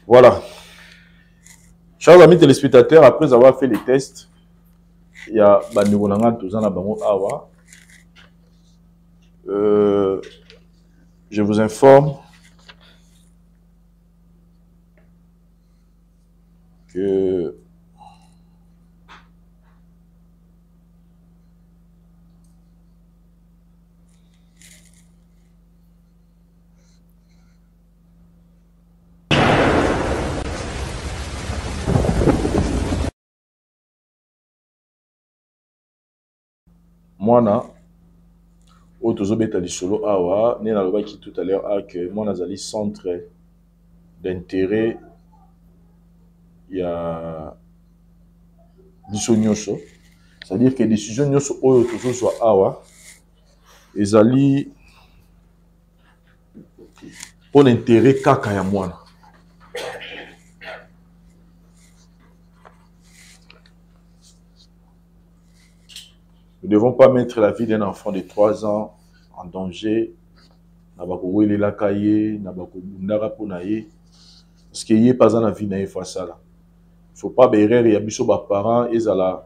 Voilà. Chers amis téléspectateurs, après avoir fait les tests, il y a Banigolanga Touzana Bango Awa. Je vous informe que Mwana Otozobeta Lisolo Awa, né dans le bas qui tout à l'heure a que Mwana Zali centre d'intérêt, il y a Biso Nyoso, c'est-à-dire que les décisions Nyoso Oyotozo soit Awa, et Zali pour l'intérêt Kaka ya Mwana. Nous ne devons pas mettre la vie d'un enfant de 3 ans en danger. Nabako la kaye, nabako bundara ponaye. Parce qu'il n'y a pas dans la vie na face à là. Il ne faut pas bérer et abisso ba parents et zala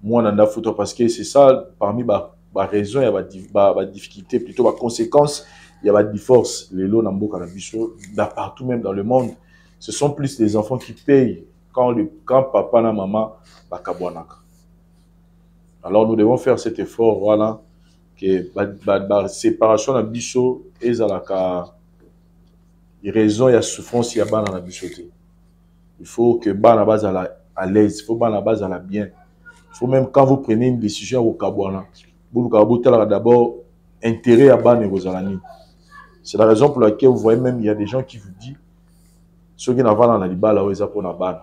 moi nanda photo parce que c'est ça parmi ba raison il y a ba difficulté plutôt ba conséquence il y a ba divorce les lots namboka na biso da partout même dans le monde. Ce sont plus les enfants qui payent quand papa na maman ba kabwanaka. Alors nous devons faire cet effort, voilà, que la séparation de biso et la raison et la souffrance y a dans la bichoté. Il faut que bana base à l'aise, il faut bana base à la bien. Il faut même quand vous prenez une décision au Kabwana, vous d'abord intérêt à bana et c'est la raison pour laquelle vous voyez même il y a des gens qui vous disent ceux qui n'ont pas dans la libala ou ils pour la bana.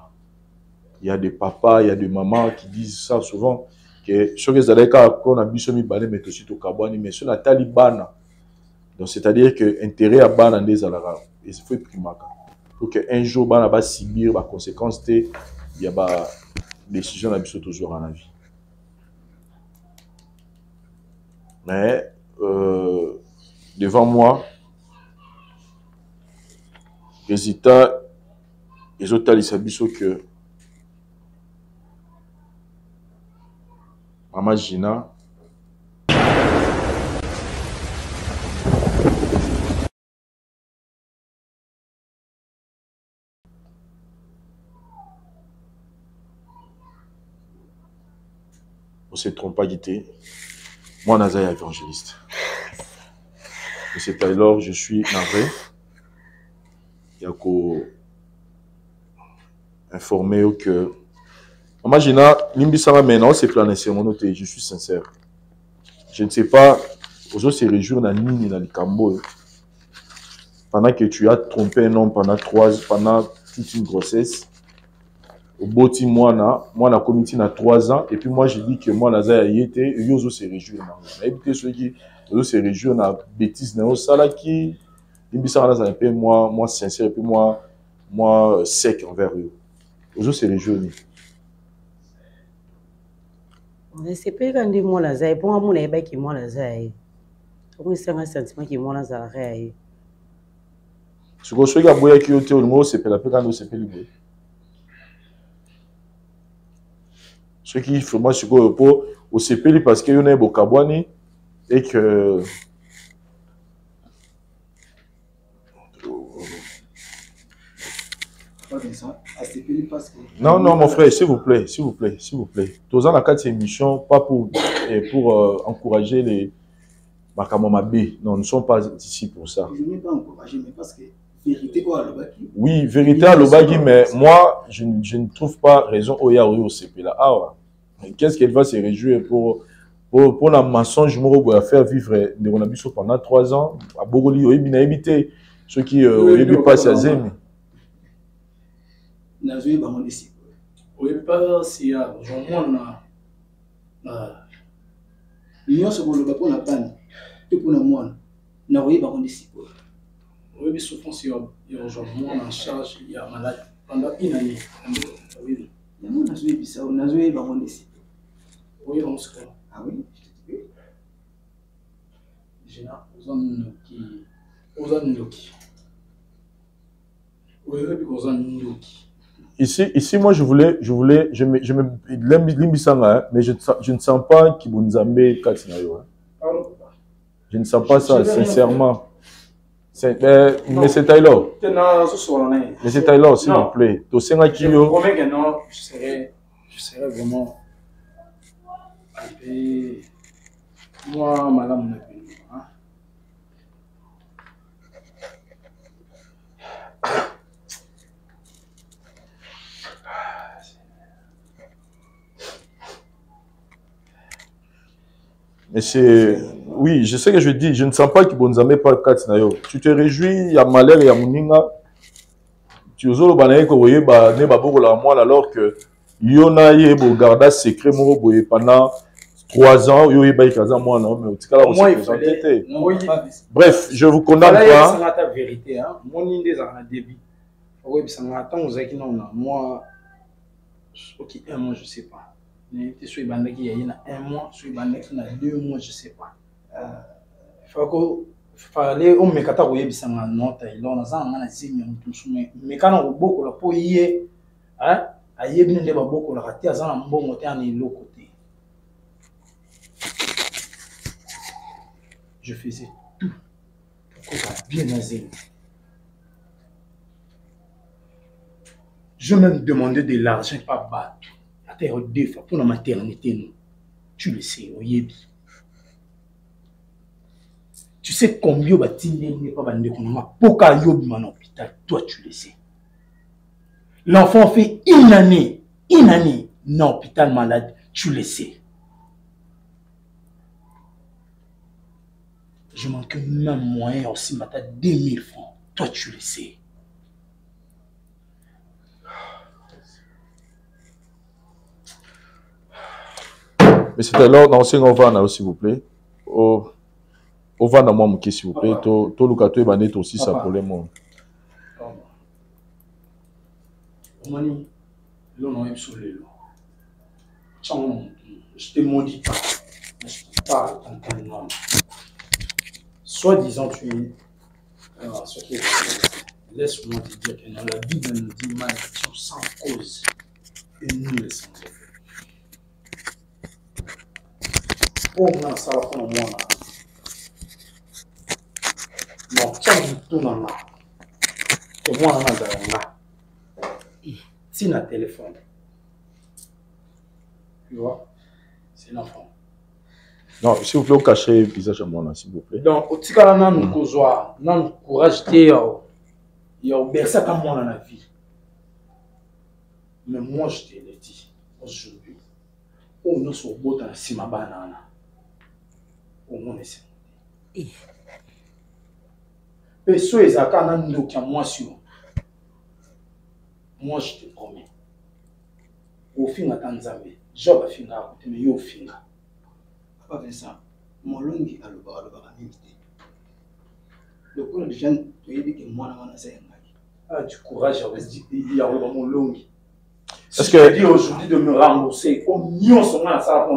Il y a des papas, il y a des mamans qui disent ça souvent. Que ce que vous allez qu'on a biso mi balé mais aussi au Kabwani mais sur la talibana donc c'est-à-dire que intérêt à bana des alara et il faut primaka pour que un jour bana va subir la conséquence il y a ba décision na biso toujours en vie mais devant moi résultat les autres talisa biso que Maman Gina on ne se trompe pas guité. Moi Nazaï évangéliste. Et c'est alors je suis navré. Il y a qu'au informer que Maman Gina, Limbisama maintenant, c'est plané, c'est mon noté, je suis sincère. Je ne sais pas, aux autres, c'est réjouir dans Nini, dans le Cambo. Pendant que tu as trompé un homme pendant toute une grossesse, au boti, moi, na comité, na 3 ans, et puis moi, j'ai dit que moi, Naza y était, et eux, c'est réjouir. Mais ceux qui, eux, c'est réjouir dans la bêtise, dans ça là qui, Limbisama, ça un peu, moi, sincère, et puis moi, sec envers eux. Aux autres, c'est réjouir. C'est pas quand des mots là, ça pour moi les becs qui moi là, ça y est. Pour c'est un sentiment qui moi là, ça y ce que je fais, c'est que tu as le c'est pas la peine quand c'est pas le bruit. Ce qui fait moi, c'est que pour au CP parce qu'il y a un Kabwani et que Non, non, mon frère, s'il vous plaît, s'il vous plaît, s'il vous plaît. Tous en la quatre émissions, pas pour encourager les Makamamabé. Non, nous ne sommes pas ici pour ça. Je n'ai pas encouragé, mais parce que vérité quoi à l'Obaki. Oui, vérité à l'Obaki, mais moi, je ne trouve pas raison au Yaoui au CP là. Ah ouais. Qu'est-ce qu'elle va se réjouir pour la mensonge à faire vivre de Ronabiso pendant 3 ans à Bogoli, au Ebina habité. Ceux qui passent à Zemi. Nazoué Bamon ici. Oui, pas si j'en L'union se voit le bapon n'a pas. Tout pour nous moi. Nazoué Bamon ici. Oui, mais souvent si j'en en charge, il y a malade pendant une année. Oui. Il y a mon Nazoué Bissau, Nazoué Bamon ici. Oui, on se connaît. Ah oui. J'ai là, aux Anoki. Oui, aux Anoki. Ici, moi, je l'aime, mais je ne sens pas qu'il vous a Katinayo. Je ne sens pas ça, sincèrement. Mais c'est Taylor. Mais c'est Taylor, s'il vous plaît. Je vous promets que non, je serai vraiment. Et moi, madame, mais c'est... Oui, je sais que je dis, je ne sens pas que Bonzamé pas Katinayo. Tu te réjouis, il y a Malher et il y a Mouninga. Tu oses le banaye que vous voyez, alors que Yona Yebo garda secret pendant 3 ans. Bref, je vous condamne pas. C'est la vérité. Mon idée, c'est un débit. Oui, ça m'attend aux équipes. Moi, ok, 1 mois, je ne sais pas. Il y a 1 mois, il y a 2 mois, je ne sais pas. Fallait on me kata koye bisanga nota ilona za ngana zimya mutusume mekana oboko la po yé hein ayebi nde ba boko la katia za na mbongo te ani loko te. Je faisais tout pour que ça bien azé. Je même demandais de l'argent pas battre. La terre deux fois pour la maternité nous. Tu le sais oyebi. Tu sais combien n'est pas bandé qu'on a pourquoi yobi man hôpital, toi tu le sais. L'enfant fait une année dans l'hôpital malade, tu le sais. Je manque même moyen aussi, mais t'as 2000 francs, toi tu le sais. Mais c'est alors dans ce qu'on va s'il vous plaît. Au va dans moi, s'il vous plaît. Tout le cas, tu es aussi ça pour les mots. Omani, l'on a sur les lots. Je te maudis pas. Je te parle en tant que nom. Soit-disant, tu es. Laisse-moi te dire que dans la Bible, nous dit malédiction sans cause. Et nous les sans effet. Oh, non, ça va prendre moi là. Non, tiens, tout dans là. Et moi, on a si na téléphone. Tu vois, c'est l'enfant. Non, s'il vous plaît, vous cachez le visage à moi, s'il vous plaît. Donc, au tika là, nous causoir, nous courage de il y a bercé comme moi dans la vie. Mais moi, je te l'ai dit aujourd'hui. Oh, nous sommes beaux dans la banana. Au moins, c'est. Et ceux qui ont moi sur. Moi, je te promets. Au fin de Tanzanie, job à finir à côté, mais au fin. Papa Vincent, mon longi à l'obéité. Le coup de gens, tu as dit que moi, ah, du courage, il y a mon longi. Est-ce que je dis aujourd'hui de me rembourser, comme nous sommes là, ça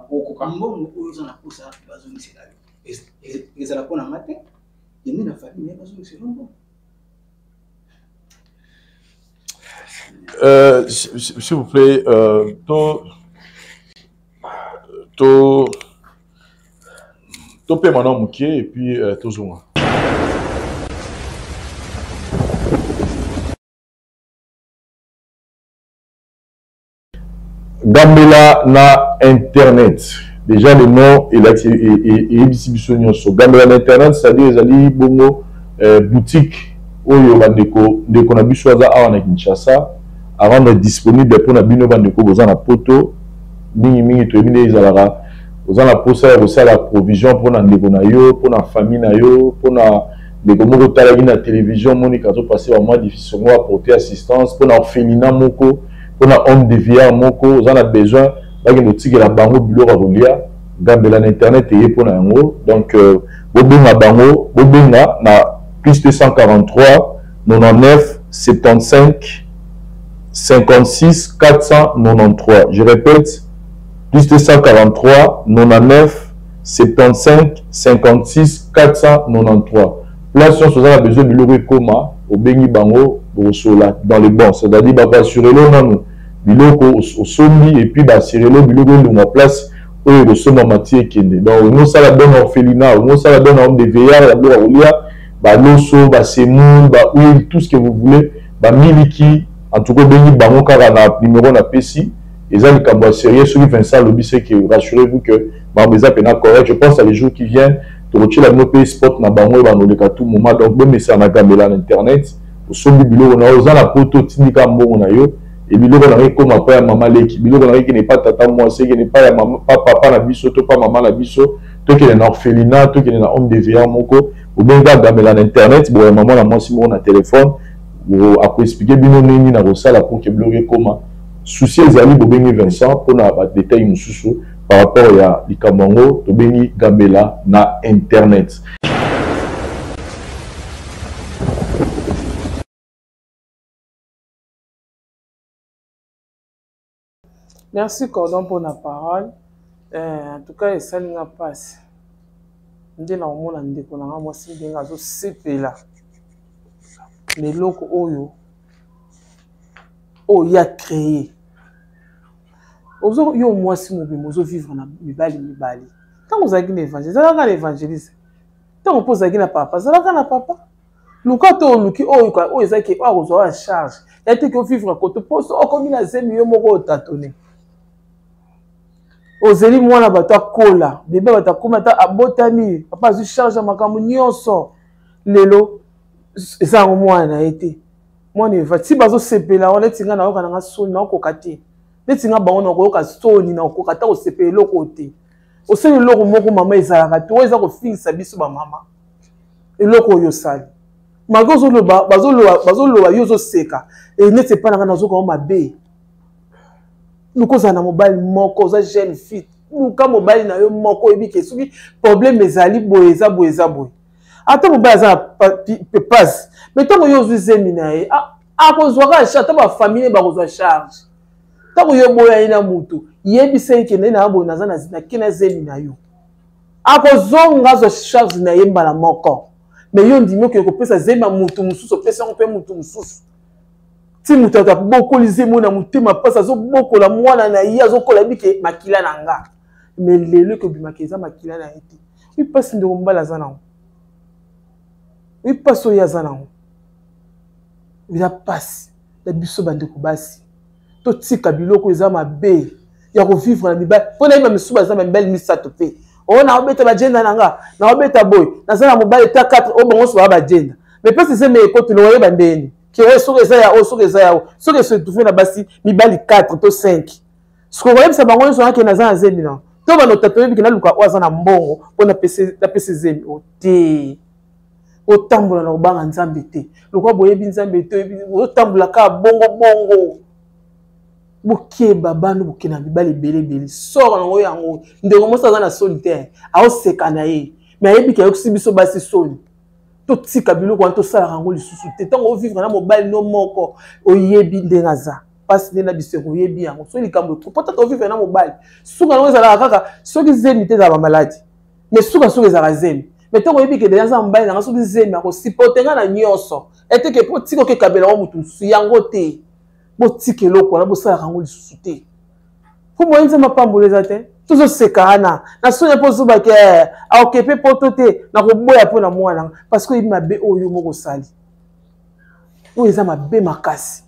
pour beaucoup. Quand on a pour ça, et ça la pour la matin, il y a une famille, mais pas c'est bon. S'il vous plaît, to paie maintenant Moukié et puis toujours. Gambela na internet. Déjà le nom et l'exhibition Gambela na internet, c'est-à-dire les bongo boutique oyo bandeko ndeko na biso aza awa na Kinshasa à rendre disponible pour na bino bandeko boza na poto mingi to ebine ezalaka boza na posa ya kosala provision pour na ndeko na yo pour na famille na yo pour na ndeko moko talaki na télévision monika to passer wa mois difficile ngo apporter assistance pour na orphelinat moko pour na homme de vieillard moko oza na besoin baki notikela bango biloko ya kolia Gambela na internet eye pour na yango donc bobenga bango bobenga na plus de 143 99 75 56 493. Je répète, plus de 143 99 75 56 493. Place sur ça, besoin de l'euro coma au Bengi Bango au Sola dans les bons. C'est-à-dire, bah, assurer le nom, biloko au sommi et puis bah, assurer le biloko de place où le sommet matière qui est. Donc, nous, ça la donne orphelinat, nous, ça la donne homme de veillard, la bonne bah l'osso, bah semoule, bah huile, tout ce que vous voulez, bah miliki, en tout cas Bengi Bango car na numéro na PC, et ça le cabo sérieux, celui qui fait ça lobby c'est que rassurez-vous que bah mes appels correct. Je pense à les jours qui viennent, de retirer la pays spot na Bango bah nous le tout moment donc bon mais ça na Gambela na internet, au son du bilo on a osé la poto tindika mbongo na yo et bilo on a comme après maman leki, bilo on a qui n'est pas tata moi c'est qui n'est pas maman papa na biso to pas maman na biso, toi qui est na orphelinat, toi qui est na homme de veillard moko ou bien Gambela na internet bon maman la moi si mon téléphone ou à expliquer bino nini na rosala pour que bloquer comment souci ezali bobengi Vincent pour na détail mususu par rapport à likamongo to bengi Gambela na internet. Merci Cordon pour la parole. En tout cas, ça n'a pas passé. Ndé na omona ndeko na moi si bien azo sepela. Les locaux oyo ya créé. Ozo yo moi si mo bemozo vivre na mibali. Quand vous avez l'évangile, ça va l'évangéliste. Tant on pose na papa, ça va na papa. Luka to luki oyo kwa oyo ezaki ozo en charge. Ya te que vivre à côté poste o comme na zemi yo moko tatonné. Ozeli mwana bato akola bebe bato akoma ta abotami papa azu charge makambo nyonso lelo eza mwana ete mwana eva ti bazo sepela wana tinga na yoka na soni na okoka te netinga bango na koyoka soni na okoka ta osepela eloko te oseli eloko moko mama ezalaka te oyo eza kofingisa biso bamama eloko oyo osali maka bazoloba yo ozoseka neti epa nanga nazoka mabe lukoza na mobile moko za jeune fille luka mobile na yo moko ebike soki problème ezali boye eza boye ata mobile za passe mais tango yo zuzemi na ye akozwaka charge ta ba famille bakozwa charge tango yo boya ina mutu yebisa ikene na boye naza na kina zemi na yo akozonga zo charge na ye mbala moko mais yo ndimi ko pesa zema mutu mususu pesa on pe mutu mususu ti mutu atabokolize mona mutema pasa azobokola mwana na ye azokola bike makila na nga mais lelo ko bimakeza makila na ete oui passe ndo mbala za nango oui passe oya za nango bila passe la biso bande ko basi to tika biloko eza mabe ya ko vivre na mibali pona ima misuba za mibali misato pe ona obeta ba jenda nanga na obeta boy na za na mobali ta 4 obongo so ba jenda mais passe c'est me ko to loye bandeni qui est sur les airs, sur les airs, sur les se trouver là-bas si, mi bali 4 to 5. Ce qu'on voit, c'est bango sont qui na zemi non. To ba no tatoué qui na luka oza na mbongo, on a PC zemi o te. O tambola na obanga nzambe te. Lokwa boye bi nzambe te, o tambola ka bongo. Boke babanu boke na bibali belé. Sort na oyo yango. Ndeko mo sa na solitaire. A o seka na ye. Mais yebi ka yoksi biso basi soli. To tika biloko to sala rango lisusu te tango vivre na mobile no moko oyebi ndengaza passe na biso oyebi yango so likambo to pota to vivre na mobile suka no ezala kaka soki zemi te za ba maladi mais suka ezala zemi mais tango oyebi ke déjà mobile na soki zemi ako supporter na nyonso ete ke po tiko ke kabela wa mutu su yango te bo tike loko na bo sala rango lisusu te ko mo enza mapamboleza te toujours sekana na sonya pozo ba ke aokepe poto te na ko boya po na mwana parce que il mabe oyo moko sali o eza mabe makasi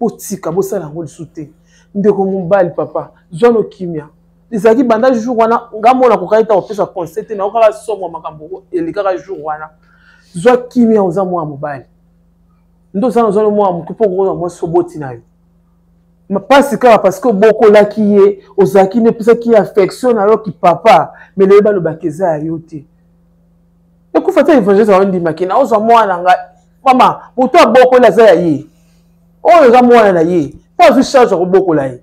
bo tika bo sala ngoli sute ndeko mobali papa zwana kimia ezalaki banda jour wana ngamona kokaita opesa conseil te na okaka somo makambo elekaka jour wana zwa kimia oza mwa mobali ndo zana zwana mwa mukupo ko mwa soboti na yo mapasi kaka parce que boko laki ye ozaki ne pesa ki affection na yo ki papa mais le balo bakeza ya yo te ekufa ta évangile za ndi makina ozwa mwana nga mama moto aboko la za ya ye oyo za mwana na ye pas vu charge ko boko la ye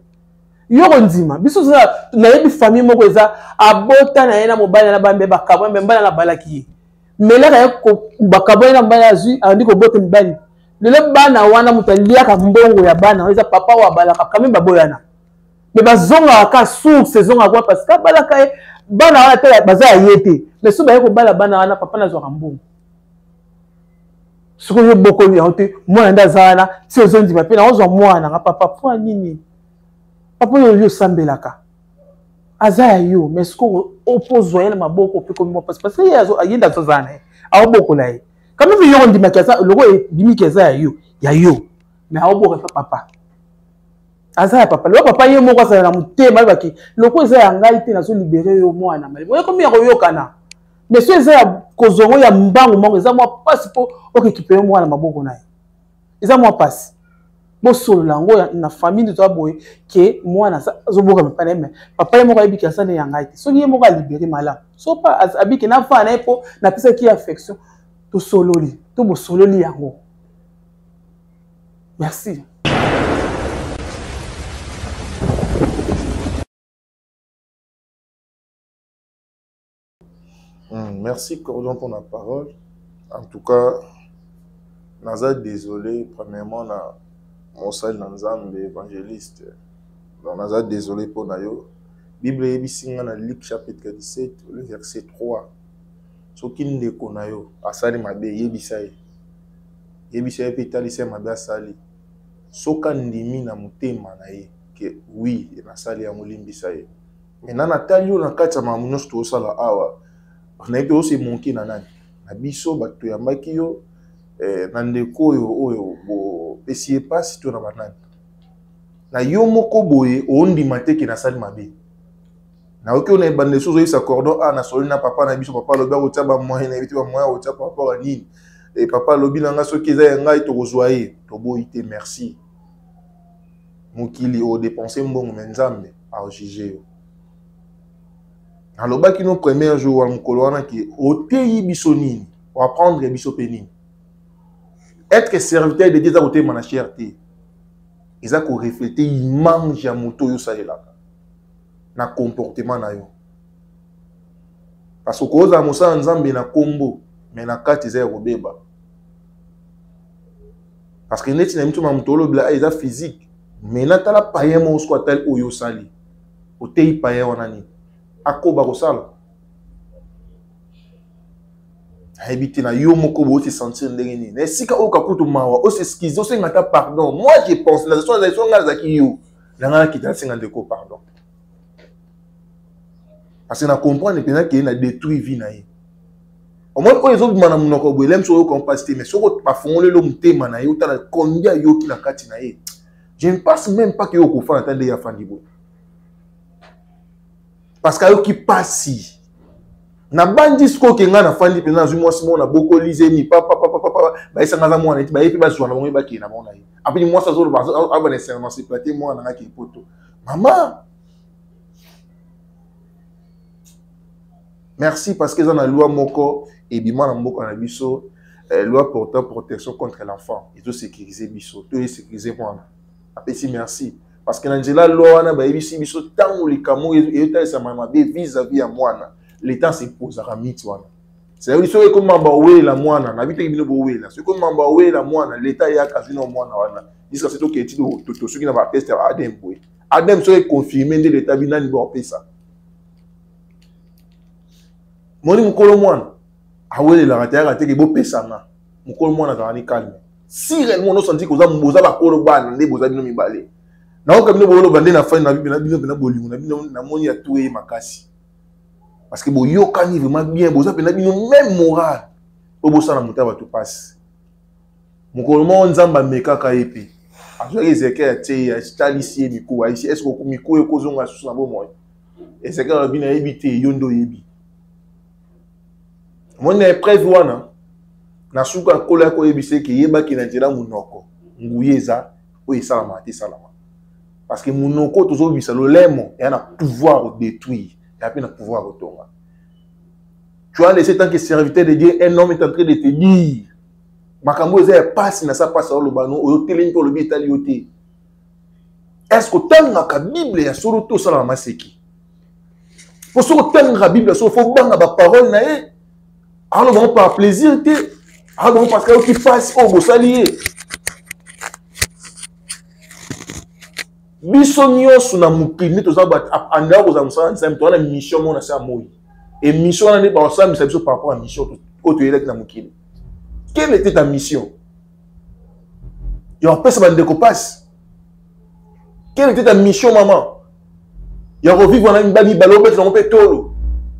yo ndima biso za na yebi famille moko eza abota na ye na mobali na bambe bakabo mbana na balaki ye melaka ye ko bakabo na mbana azui andi ko bota mbani lele bana wana mutaliaka mbongo ya bana eza papa wa balaka kame baboyana me bazonga ka source saison akwa parce que balaka ye bana wana te baza yete mais so ba yeko bala bana wana papa na zwa mbongo soko yo boko ya hote mwana ndazana si ozondi ba pe na ozwa mwana nga papa po nini papa yo sambelaka aza yo mais soko opozwa yana maboko pe comme parce que yazo ayenda zazana a boko la ye quand même yo ndima kaza logo bimi kaza ya yo mais a boko papa aza ya papa lo papa ye moko sa na mutema baki loko eza ya ngai te na so libérer yo mwana mali boye comme ya koyokana mais so eza ya kozongo ya mbangu moko eza mwa pasi po okikipe mwana maboko na ye eza mwa pasi bo solo lango na famille to boye ke mwana zo boka mpana me papa ye moko ayibika sa ne ya ngai te so ye moko a libérer mala so pa abiki na fa na po na pesa ki affection to sololi to bo sololi yango merci. Merci Cordon pour la parole. En tout cas, Naza désolé, premièrement, na mon salle Nanzambe évangéliste. Donc Naza désolé pour Nayo. Bible ebisinga na Luc chapitre 17, le verset 3. Soki ndeko nayo asali mabe yebisaye. Yebisaye pe talise mabe asali. Soka ndimi na mutema na ye que oui, na sali ya mulimbisaye. Maintenant na talio na kati ya mamunos to sala awa. On a été aussi manqué na nani na biso bato ya mbaki yo na ndeko oyo bo pesie pas to na banani na yo moko boye ondima te ki na sali mabe na oki on a bande so zo isa cordon na soli na papa na biso papa lobi otia ba moyen na biti ba moyen otia papa nini et papa lobi na nga soki za ngai to kozwaye to boyi te merci mokili o dépenser mbongo menzambe a juger yo. Alors, qui nous premier jour, on a qui au pays bisonine, on va prendre biso pénine. Être serviteur de Dieu, ça côté mana cherté. Ils ont reflété, ils mangent à moto yo ça là. Na comportement na yo. Parce que cause à mosa nzambe na combo, mais na kati za robeba. Parce que net na mtu mamtolo bla eza physique, mais na tala paye mo soit tel oyo sali. Au tei paye onani. Akoba kosala habité na yo moko bo se sentir ndenge ni na sika oka kutu mawa o se skize o se ngata pardon moi je pense la situation ngala ki yo na ngala ki ta singa ndeko pardon parce que na comprendre pena ki na détruit vie na ye au moins ko ezo bimana munoko bo elem so yo compacité mais soko pa fongole lo mutema na yo ta combien yo ki na kati na ye je ne pense même pas que yo ko fa na tande ya fandi bo. Parce que qui passe na bandi sko ke nga na fandi pena zu moi simo na boko lize mi papa ba isa ngaza mwana ti ba yepi ba zwa na bongo ba ki na mona yi apini moi sa zo ba aba na serment se plater moi na ki poto maman merci parce que dans la loi moko et bima na moko na biso loi portant protection contre l'enfant et tout sécuriser biso tout sécuriser moi apesi merci. Parce que Angela Loana ba ebisi biso tango likamo et ta sa mama vis-à-vis à mwana l'état se posera mitwana c'est dire so comme mamba we la mwana na bité bino bo we la so comme mamba we la mwana l'état ya kazino mwana wana iska c'est to ke ti to soki na ba test adem boy adem so confirmer de l'état binani bo pesa moni mukolo mwana awele la ratera te ke bo pesa na mukolo mwana za ni calme si réellement no senti ko za mboza ba kolo bana nde boza bino mibale. Na oka bino bolo bande na fin na bino bolingo na bino na moni ya toué makasi parce que bo yokani vraiment bien boza pe na bino même moral o bosa na mutaba to passe mukolo mo nzamba meka ka epi Ezekiel ici est-ce que miko e kozonga sous na bomo Ezekiel bina ebite yondo yebi mon épreuve wana na suka kola ko ebise ke yeba ki na jira munoko nguyeza o esalama te salama parce que munoko tozo bisa lo lemo et a pouvoir détruire et a pouvoir retomber. Tu as laissé tant que serviteur de Dieu, un homme est en train de te dire makambo eza passe na sa passe au lobano o teleni ko lobi taliote. Est-ce que tant que Bible ya solo to sala maseki? Pour ce que tant que Bible so faut banga ba parole na e. Alors bon par plaisir te. Alors bon parce que qui passe au bosalier. Biso nyonso na mukini to za ba anda ko za musala nsa mto na mission mo na sa moyi. Et mission na ne ba sa biso par rapport à mission ko to yelek na mukini. Quelle était ta mission? Il y a un peu de découpage. Quelle était ta mission, maman? Il y a revivre dans une balle, ballon, bête, on peut tolo.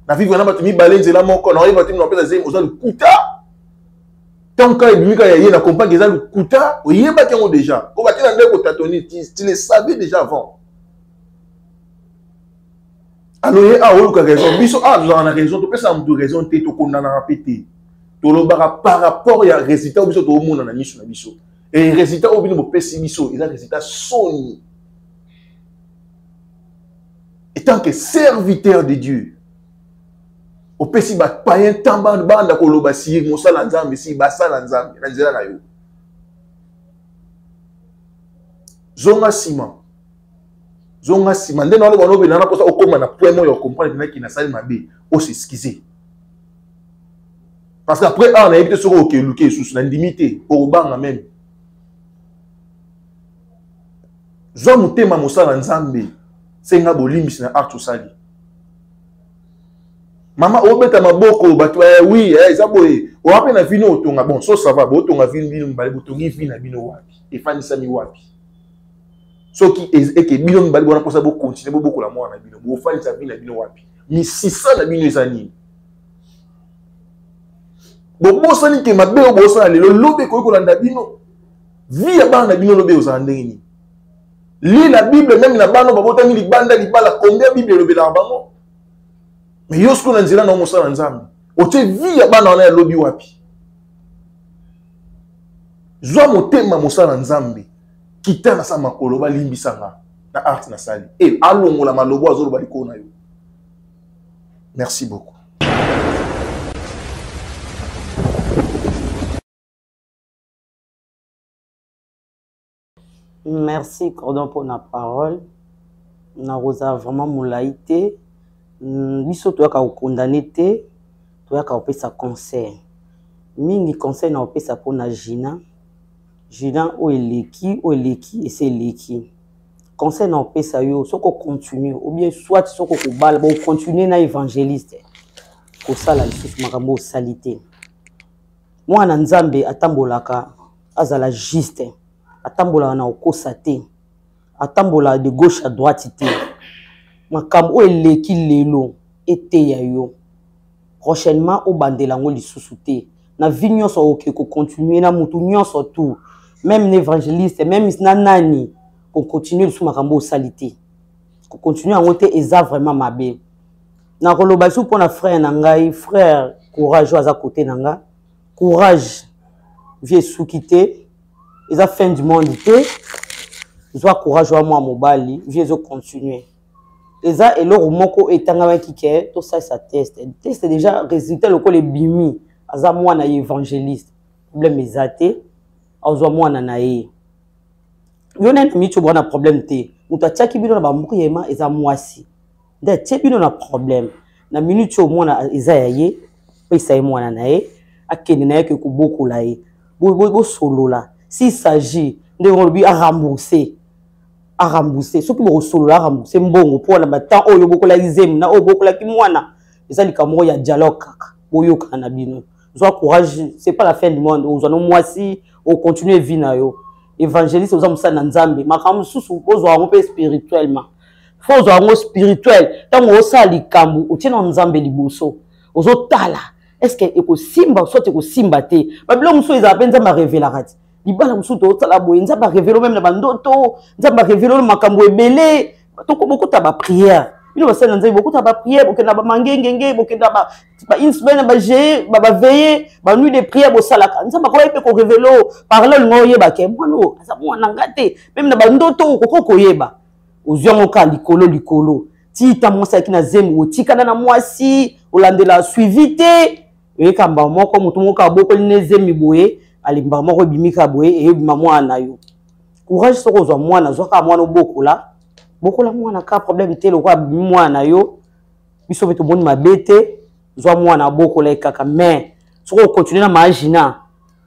La vie, on a battu mi balai, c'est là mon corps, on arrive à tenir, on peut dire, on a le kuta. Tant qu'il y a une compagne, il y a le kuta, il y a pas déjà. On va dire, tu le savais déjà avant. Alors, il y a raison. Biso, vous avez raison, tu peux savoir de raison, tu es condamné à répéter. Par rapport à résultat au monde na mission na biso et résultat au bino pessimisme il a résultat soni étant que serviteur de Dieu au pessi ba païen tamba banda ko loba si mo sala nzambe si ba sala nzambe na nzela na yo zonga sima ndena lo bano be na kosa okoma na point mo yo comprendre que na sali mabe o s'excuser. Parce qu'après, on a évité ce qu'on a sous la limité, au banc même. Zom tema mosala nzambe, c'est un bolimis na art sali. Maman, obeta maboko, oui, ça boy. On a na vino otonga bon, ça va, bon tonga vino mbale botongi vina bino wapi. Et fani sami wapi. So qui est que bino mbale bona pour ça bo continuer beaucoup la moi na bino. Bo fani sa vina bino wapi. Mi 600 na bino ezani. Bon, bosani ke mabe o bosani le lobe ko ko landa bino vi ya bana bino lobe o zandeni li la Bible même na bano babota mi libanda libala combien Bible lobe la bango mais yosko na nzela na mosala nzambe o te vi ya bana na lobi wapi zwa motema mosala nzambe kitana sa makolo ba limbisanga na art na sali et alongola malobo azolo ba likona yo. Merci beaucoup. Merci Cordon pour la parole. Na rosa vraiment moulaïté. Biso to ka condamné te, to ka opé sa conseil. Mingi conseil na opé sa pour na Gina. Gina o eleki et c'est eleki. Conseil na opé sa yo soko continue ou bien soit soko ko bal bo continuer na évangéliste. Ko sala lisusu makambo salité. Moi na Nzambe atambolaka azala juste. Atambola na okosa te atambola de gauche à droite te makambo eleki lelo ete ya yo prochainement o bandela ngo lisusu te na vignon so oke ko continuer na mutu nyonso tout même l'évangéliste même na nani ko continuer sous makambo salité ko continuer en côté eza vraiment mabe na koloba sou pona frère na ngai frère courage aza côté na nga courage vie sou quitter. Ils ont fin du monde. Ils ont courage à moi, mobali. Ils ont continué. Ils ont et moko etanga qui est tout ça teste. Teste déjà résultat le col bimi. Aza moi na évangéliste. Problème ezate. Azo moi na nae. Yona mi tu bona problème te. Muta tchaki bino na ba mukuyema eza mwasi. Nda tchebino na problème. Na minute au moins na eza yaye. Pesa ye moi na nae. Akene na yeke kuboko lae. Bo solo la. S'il s'agit de rembourser, ce qui me solo à rembourser, bon, pour la matin, oh, beaucoup la izem, na, oh, beaucoup la kimwana. Et ça, il y a dialogue, boyo kanabino. Sois courage, c'est pas la fin du monde. Aux années moi si, on continue vina yo. Évangéliste, aux hommes ça n'enzambe. Ma femme sous aux un peu spirituellement. Faut aux spirituel. Tant on ça li kambu, on tient n'enzambe li bosso. Aux autres là. Est-ce que eko simba soit eko simba te? Babylon muso ils appellent ça ma révélation. libala mosusu tozala boye nzambe arévélo même na bandoto nzambe arévélo makambo ebele bokota baprière bino basali na nzambe bokota baprière bokenda bamangengenge bokenda une semaine baveye banuit de prière bosalaka nzambe akoki mpe korévélo parole olingo oyebake mwano aza mwana nga te même na bandoto okoki koyeba ozwi yango ka likolo tita mwasi aki na zemi otikana na mwasi olandela suivi te oyekamba moko motu moko abokoli ne zemi boye alimbaka moko ebimika boye eyebima mwana yo courage soko ozwa mwana zwaka mwana bokola mwana ka problème te lokola abimi mwana yo biso mpe tomoni mabe te zwa mwana bokola ekaka mais soko okontinue na mama Gina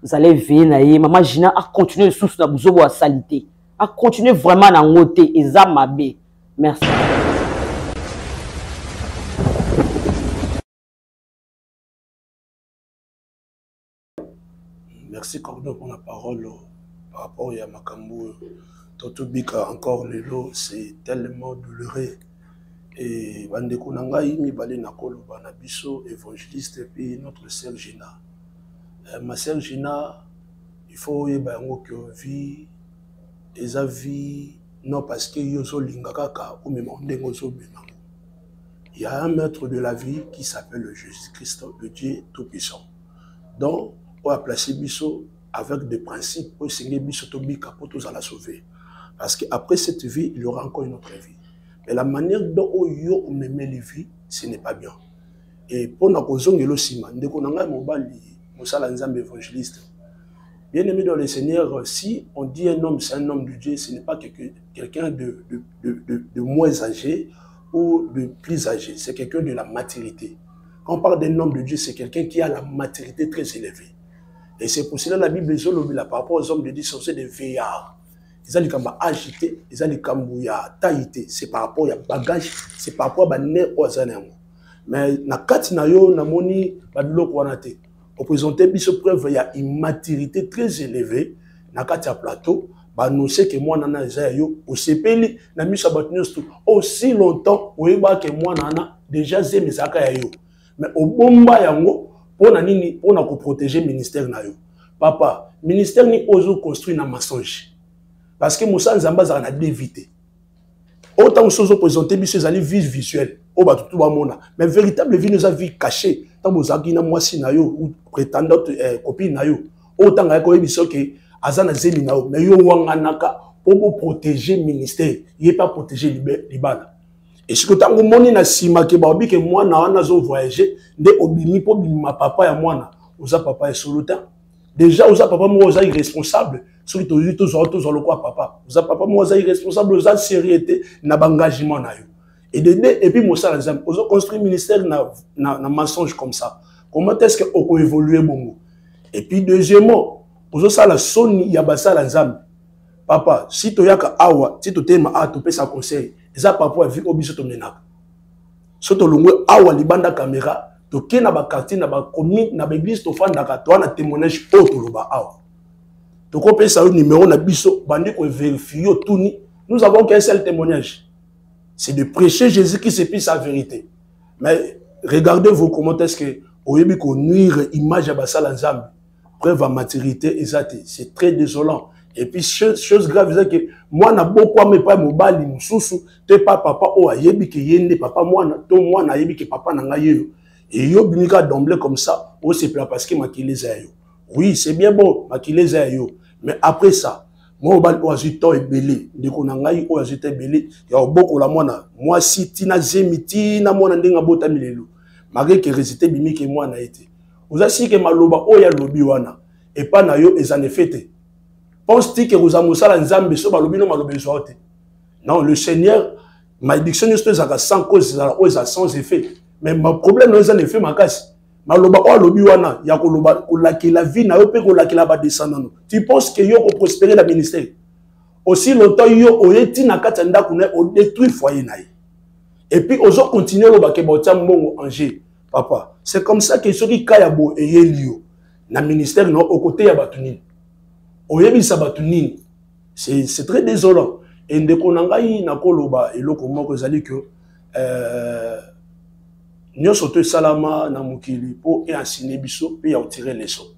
ozala eveye na ye mama Gina akontinue lisusu na buzobo ya salite akontinue vraiment na yango te eza mabe. Merci. Merci Cordo pour la parole par rapport à Makambo. Totobika encore le lot, c'est tellement douloureux. Et Bandeko Nangaï, Mibale Nakolo, Banabiso, évangéliste, et puis notre sœur Gina. Ma sœur Gina, il faut que vie, et vie, non parce que Yoso Lingakaka, ou même Ondengozo Benango. Il y a un maître de la vie qui s'appelle le Jésus-Christ, le Dieu Tout-Puissant. Donc, on a placé Bisso avec des principes pour signer Bisso Tobika pour tous à la sauver. Parce qu'après cette vie, il y aura encore une autre vie. Mais la manière dont on met les vies, ce n'est pas bien. Et pour nous, on a un évangéliste. Bien aimé dans le Seigneur, si on dit un homme, c'est un homme de Dieu, ce n'est pas quelqu'un de moins âgé ou de plus âgé. C'est quelqu'un de la maturité. Quand on parle d'un homme de Dieu, c'est quelqu'un qui a la maturité très élevée. Et c'est pour cela que la Bible est par rapport aux hommes de Dieu, c'est des veillards. Ils ont dit qu'ils agité, ils ont dit qu'ils taillité. C'est par rapport à bagage, c'est par rapport à nez aux années. Mais na kati na yo na moni badlo kwanate. Pour présenter biso preuve, il y a une maturité très élevée na kati ya plateau. Bah nous sait que moi nana yo au sepeli na miso batunios aussi longtemps oyeba que moi nana déjà zemizaka ya yo. Mais au bomba yango pour na protéger le ministère na yo. Papa, ministère ni ozo construit na mensonge. Parce que Moussa Nzamba za na dévité. Autant que nous présenter biso ali vie visuelle. O ba tout ba mona, mais véritable vie nous a vie cachée. Tant bozaki na mwasi na yo ou prétendante copine na yo. Autant nga ko biso que azana zemi na yo, mais yo wanganaka pour protéger le ministère, il pas protéger libana. Et ce que tu as dit, na sima ke baobi ke moi na wana zo voyager nde obimi po bima papa ya mwana oza papa ya soluta déjà oza papa mo oza irresponsable sur to yito zo le quoi papa oza papa mo oza irresponsable oza sérieuxté na engagement na yo et puis mo ça exemple ozo construire ministère na mensonge comme ça comment est-ce que on peut évoluer bongo et puis deuxièmement ozo ça la soni ya basala nzambe papa si to yaka awa si to tema a to pesa conseil ça par rapport à vie au biso to menaka soto longwe awa libanda caméra to kena ba quartier na ba commune na ba église to fandaka to na témoignage auto loba awa to ko pesa un numéro na biso bandi ko vérifier tout ni nous avons qu'un seul témoignage c'est de prêcher Jésus qui c'est puis sa vérité mais regardez vos commentaires est-ce que oyebi ko nuire image ya basala nzambe preuve à maturité exacte c'est très désolant. Et puis, chose grave, c'est que moi, na beaucoup à mes pas mobile, moussou, te pas papa, oh, yebi ki yende, papa, moi, na yebi ki papa, na yeyo. Et yo, bimika d'emblée comme ça, oh, c'est parce que ma ki les a yo. Oui, c'est bien bon, ma ki les a yo. Mais après ça, moi, mobile, oh, azuto et belé. Deko na ngayi, oh, azuto et belé. Ya beaucoup la moi, si tina zemi, tina mona ndenga bota milelo. Malgré que récité bimiki moi na été. Vous avez que maloba, oh, ya lobi wana. Et pas na yo, et ça ne fait. Pense-t-il que vous avez nzambe so balobino malobé soate? Non, le Seigneur, ma diction est sans cause, sans effet. Mais mon problème n'est pas effet ma casse. Maloba o lobi wana ya koloba kolaki la vie na yo pe kolaki la ba descendant. Tu penses que yo ko prospérer la ministère? Aussi longtemps yo oyeti na kati ndako na o détruire foyer na. Et puis ozo continuer lo ba ke ba tia mbongo Angers. Papa, c'est comme ça que ceux qui kaya bo eyelio na ministère no au côté ya batunini. C'est très désolant. Et de konangai na koloba et loko moko zali que nyoso te salama na mukili po et enseigner biso pe ya tirer les leçons.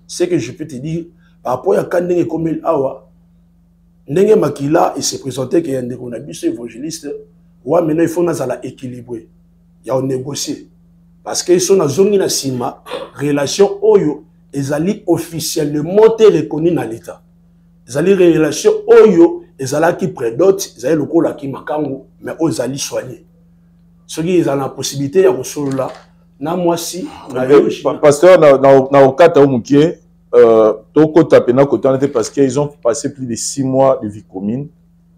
C'est que je peux te dire par rapport à quand ndenge comme awa ndenge makila il se présentait que ndeko na biso évangéliste wa maintenant il faut nazala équilibré ya on négocier parce que sont na zongi na sima relation oyo ezali officiellement reconnu na l'état ezali relation oyo ezalaki prédote ezali lokola ki makango mais oyo ezali soigné soki ezala na possibilité ya kosolola na mwasi pasteur na okata omukie toko tapena côté parce qu'ils ont passé plus de 6 mois de vie commune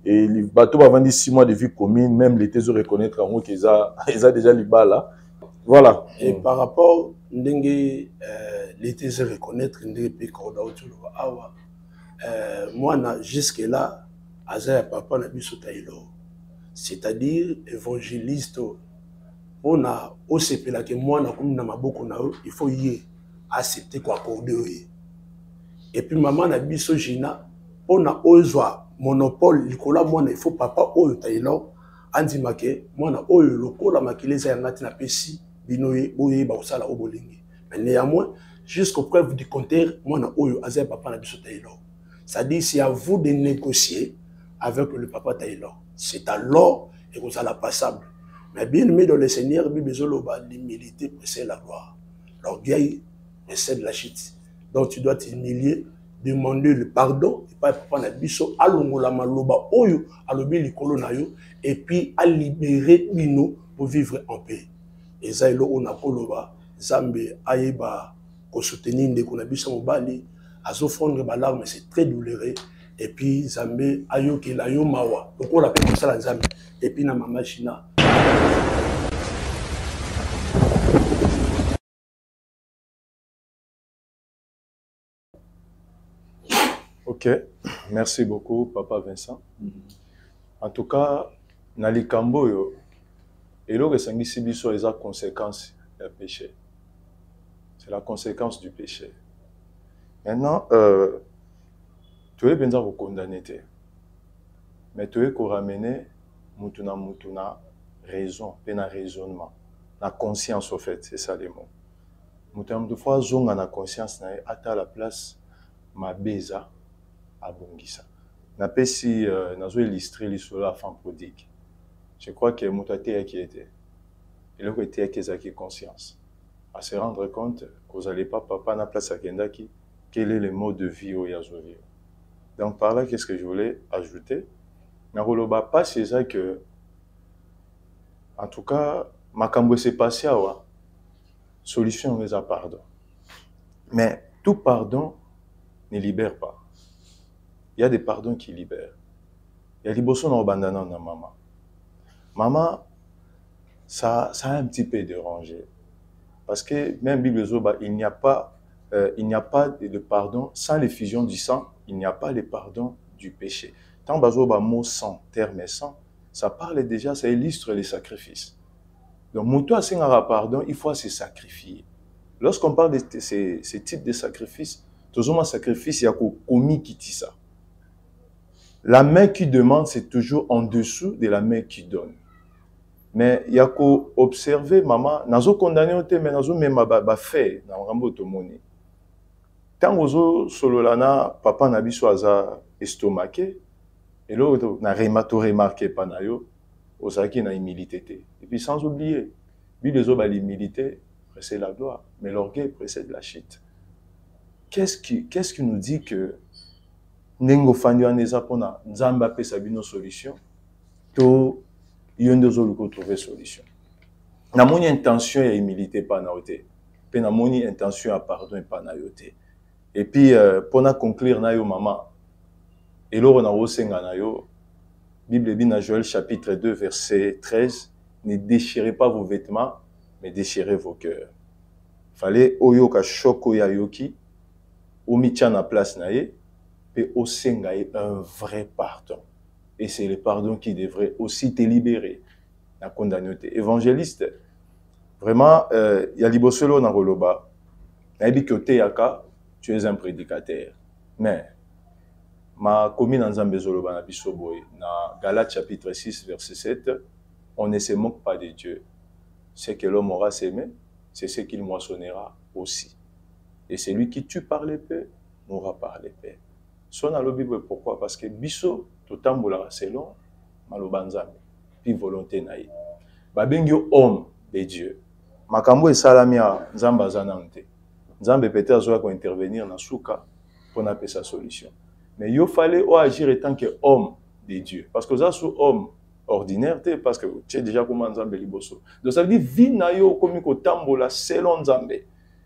et les bateaux avant 6 mois de vie commune même l'été ils reconnaître en qu'ils a déjà libala voilà et par rapport ndenge l'été ils reconnaître ndenge pe corda autour awa moi na jusque là azaya papa na biso tailo c'est-à-dire évangéliste on a osepela que moi na comme na maboko na il faut y accepter quoi accorder et puis maman na biso Gina on a ozwa monopole likola moi il faut papa oyo tailo andima ke moi na oyo lokola makileza ya ngati na pesi binoye boye ba osala obolingi mais néanmoins jusqu'au preuve du contraire moi na oyo azaya papa na biso tailo ça dit c'est à vous de négocier avec le papa tailo c'est alors et vous allez passable. Mais bien aimé dans le Seigneur, l'humilité précède la gloire. L'orgueil précède la chute. Donc tu dois t'humilier, demander le pardon, et pas papa na biso, alongola maloba oyo, alobi likolo na yo, et puis à libérer bino pour vivre en paix. Et ça elo on a koloba, Zambe ayeba ko soutenir ndeko na biso mobali, azo fondre ba larmes, c'est très douloureux. Et puis Zambe ayoki la yo mawa, pourquoi la paix ça la Zambe, et puis na mama China. Ok, merci beaucoup, Papa Vincent. En tout cas, dans les Camboyo, et là, c'est la conséquence du péché. C'est la conséquence du péché. Maintenant, tu es bien vous condamner, mais tu es ramener mutuna raison, pena raisonnement, la conscience au fait, c'est ça les mots. Mutuna de fois zonga na conscience na ata la place ma beza abongisa. Na pesi nazo illustrer l'histoire la femme prodigue. Je crois que mutaté qui était et le côté qui a conscience à se rendre compte que vous n'allez pas papa na place à Kendaki, quel est le mode de vie au Yazovio. Donc par là, qu'est-ce que je voulais ajouter? Naroloba pas c'est ça que en tout cas makambo s'est passé à wa solution mais à pardon. Mais tout pardon ne libère pas. Il y a des pardons qui libèrent. Il y a des bossons dans bandana na maman. Maman, ça a un petit peu dérangé. Parce que même Bible Zoba, il n'y a pas de pardon sans l'effusion du sang, il n'y a pas de pardon du péché. Tant Bazoba mot sang, terme sang, ça parle déjà, ça illustre les sacrifices. Donc, Moutou a singara pardon, il faut se sacrifier. Lorsqu'on parle de ces types de sacrifices, toujours un sacrifice, il y a commis qui dit ça. La main qui demande, c'est toujours en dessous de la main qui donne. Mais il y a qu'à observer, maman, nazo condamné au thème, mais nazo même ba fait, na rambo to moni. Tant ozo sololana, papa nabiso aza estomaqué, et l'autre na remarqué panayo, osaki na humilité. Et puis sans oublier, lui les autres l'humilité précède la gloire, mais l'orgueil précède la chute. Qu'est-ce qui nous dit que Nengo fanyo aneza pona nzamba pe sabino solution to yondezo luko trouver solution. Na moni intention ya humilité pa na ote. Pe na moni intention ya pardon pa na yote. Et puis pona conclure na yo maman. Et loro na osenga na yo Bible dit dans Joël chapitre 2 verset 13, ne déchirez pas vos vêtements mais déchirez vos cœurs. Fallait oyo ka shoko ya yoki omicha na place na ye. Et au Sengaï un vrai pardon. Et c'est le pardon qui devrait aussi te libérer. La condamnité. Évangéliste, vraiment, il y a l'ibosolo dans Roloba. Tu es un prédicateur. Mais, ma commune en Zambezoloba, na Bisoboy, dans Galates chapitre 6, verset 7, on ne se moque pas de Dieu. Ce que l'homme aura sémé, c'est ce qu'il moissonnera aussi. Et celui qui tue par l'épée mourra par l'épée. Son à la Bible, pourquoi? Parce que biso totambola selon maloba nzambe puis volonté na ye. Babengi homme de Dieu. Makambo esalami ya nzambe azanante. Nzambe peut-être azoya ko intervenir na suka pour na pesa solution. Mais il fallait agir en tant qu'homme de Dieu. Parce que ça sous homme ordinaire, parce que tu es déjà comme Nzambe liboso. Donc ça veut dire vie na yo comme ko tambola selon Nzambe.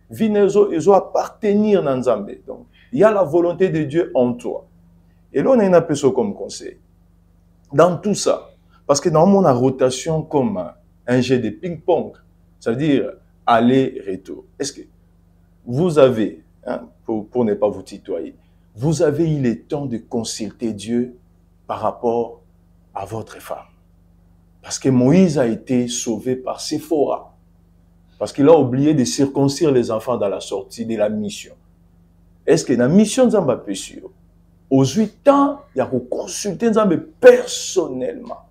Vie na yo ils ont appartenir na Nzambe. Donc il y a la volonté de Dieu en toi. Et là on a une appel comme conseil. Dans tout ça, parce que dans mon rotation comme un jeu de ping-pong, ça veut dire aller-retour. Est-ce que vous avez, hein, pour ne pas vous tutoyer, vous avez eu le temps de consulter Dieu par rapport à votre femme? Parce que Moïse a été sauvé par Séphora. Parce qu'il a oublié de circoncire les enfants dans la sortie de la mission. Est-ce que dans la mission de Nzamba Pécio, aux 8 ans, il y a consulter Nzamba personnellement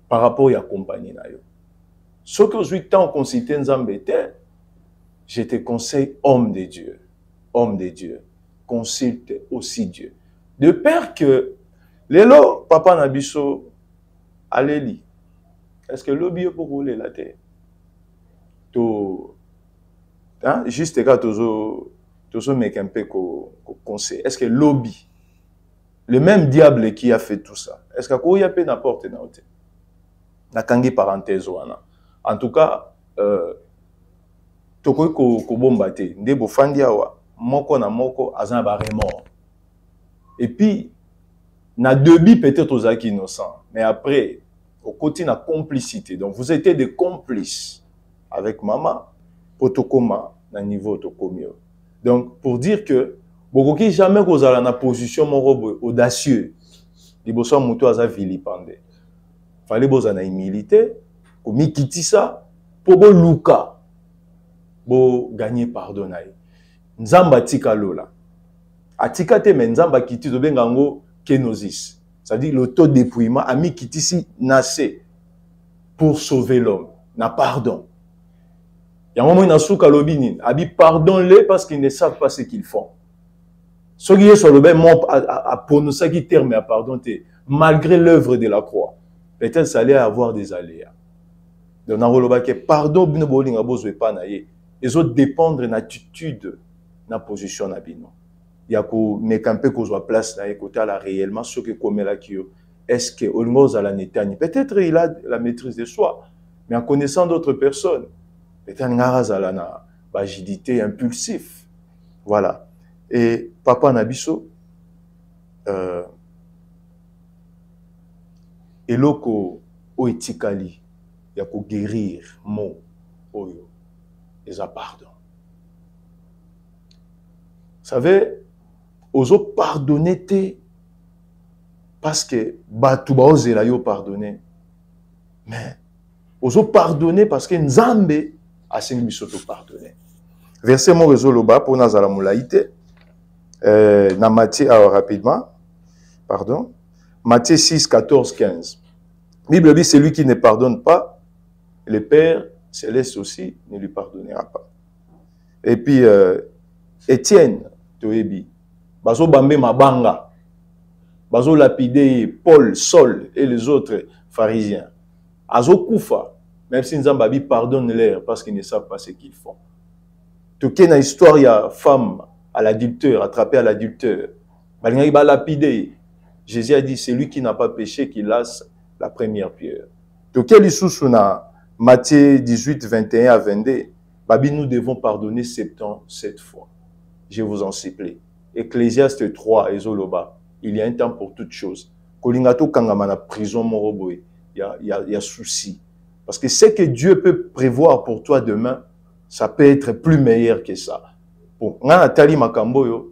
par rapport à la compagnie. Ce qu'aux 8 ans, on consultait Nzamba, je te conseille, homme de Dieu, consulte aussi Dieu. De peur que, l'élo, papa Nabiso, allez lire. Est-ce que l'objet pour rouler la terre? Hein? Juste quand tu mec un peu conseil. Est-ce que lobby, le même diable qui a fait tout ça, est-ce qu'il y a peu n'importe quoi? Na kangi parenthèse wana. En tout cas, toko ko bombate, ndebo fandi awa, moko na moko azan ba remords. Et puis na début peut-être aux acquis innocents, mais après au côté na complicité. Donc vous étiez des complices avec maman pour tokoma na niveau tokomio. Donc pour dire que bokoki jamais vous allez na position mon robe audacieux. Liboso muto aza vilipendé. Fallait vous en humilité, pour mikiti ça, pour vous luka, pour gagner pardon. Nzamba tika lola. Atika te men nzamba kiti to bengango kenosis. C'est-à-dire le taux de dépouillement a mikiti si nassé pour sauver l'homme. Na pardon. Il y a un moment où Nasuka Lobinin a dit pardonne-les parce qu'ils ne savent pas ce qu'ils font. Ce qui est sur le même monde à prononcer qui terme à pardonner malgré l'œuvre de la croix. Peut-être ça allait avoir des aléas. Donc, on a dit pardon, bino boling a besoin pas naïe. Les autres dépendent de l'attitude, de la position n'abino. Il y a que mais quand peu qu'on soit place là, écoutez là réellement ce que comme là qui est-ce que Olmos à la netani. Peut-être il a la maîtrise de soi, mais en connaissant d'autres personnes, peut-être il a la agilité impulsif. Voilà. Et papa Nabiso, et loko oetikali ya ko guérir mo oyo les pardon. Vous savez, ozo pardonner te parce que batu ba ozela yo pardonner. Mais ozo pardonner parce que Nzambe a sengi biso to pardonner. Verset mo rezoloba pour nazala mulaite na Matthieu rapidement. Pardon. Matthieu 6, 14, 15. La Bible dit, celui qui ne pardonne pas, le Père céleste aussi ne lui pardonnera pas. Et puis, Étienne, Toebi, Bazo Bambe Mabanga, Bazo Lapide, Paul, Saul et les autres pharisiens. Azo Koufa, même si Nzambabi pardonne-leur parce qu'ils ne savent pas ce qu'ils font. Tout cas, dans l'histoire, il y a femme à l'adultère, attrapée à l'adultère. Balinga ba lapide. Jésus a dit, c'est lui qui n'a pas péché, qui lance la première pierre. Donc, quel est Matthieu 18, 21 à 22, Babi, nous devons pardonner 77 fois. Je vous en supplie. Ecclésiaste 3, Ezoloba, il y a un temps pour toutes choses. Kolingato Kangamana, prison, Moroboé, il y a souci. Parce que ce que Dieu peut prévoir pour toi demain, ça peut être plus meilleur que ça. Pour Nathalie Makamboyo,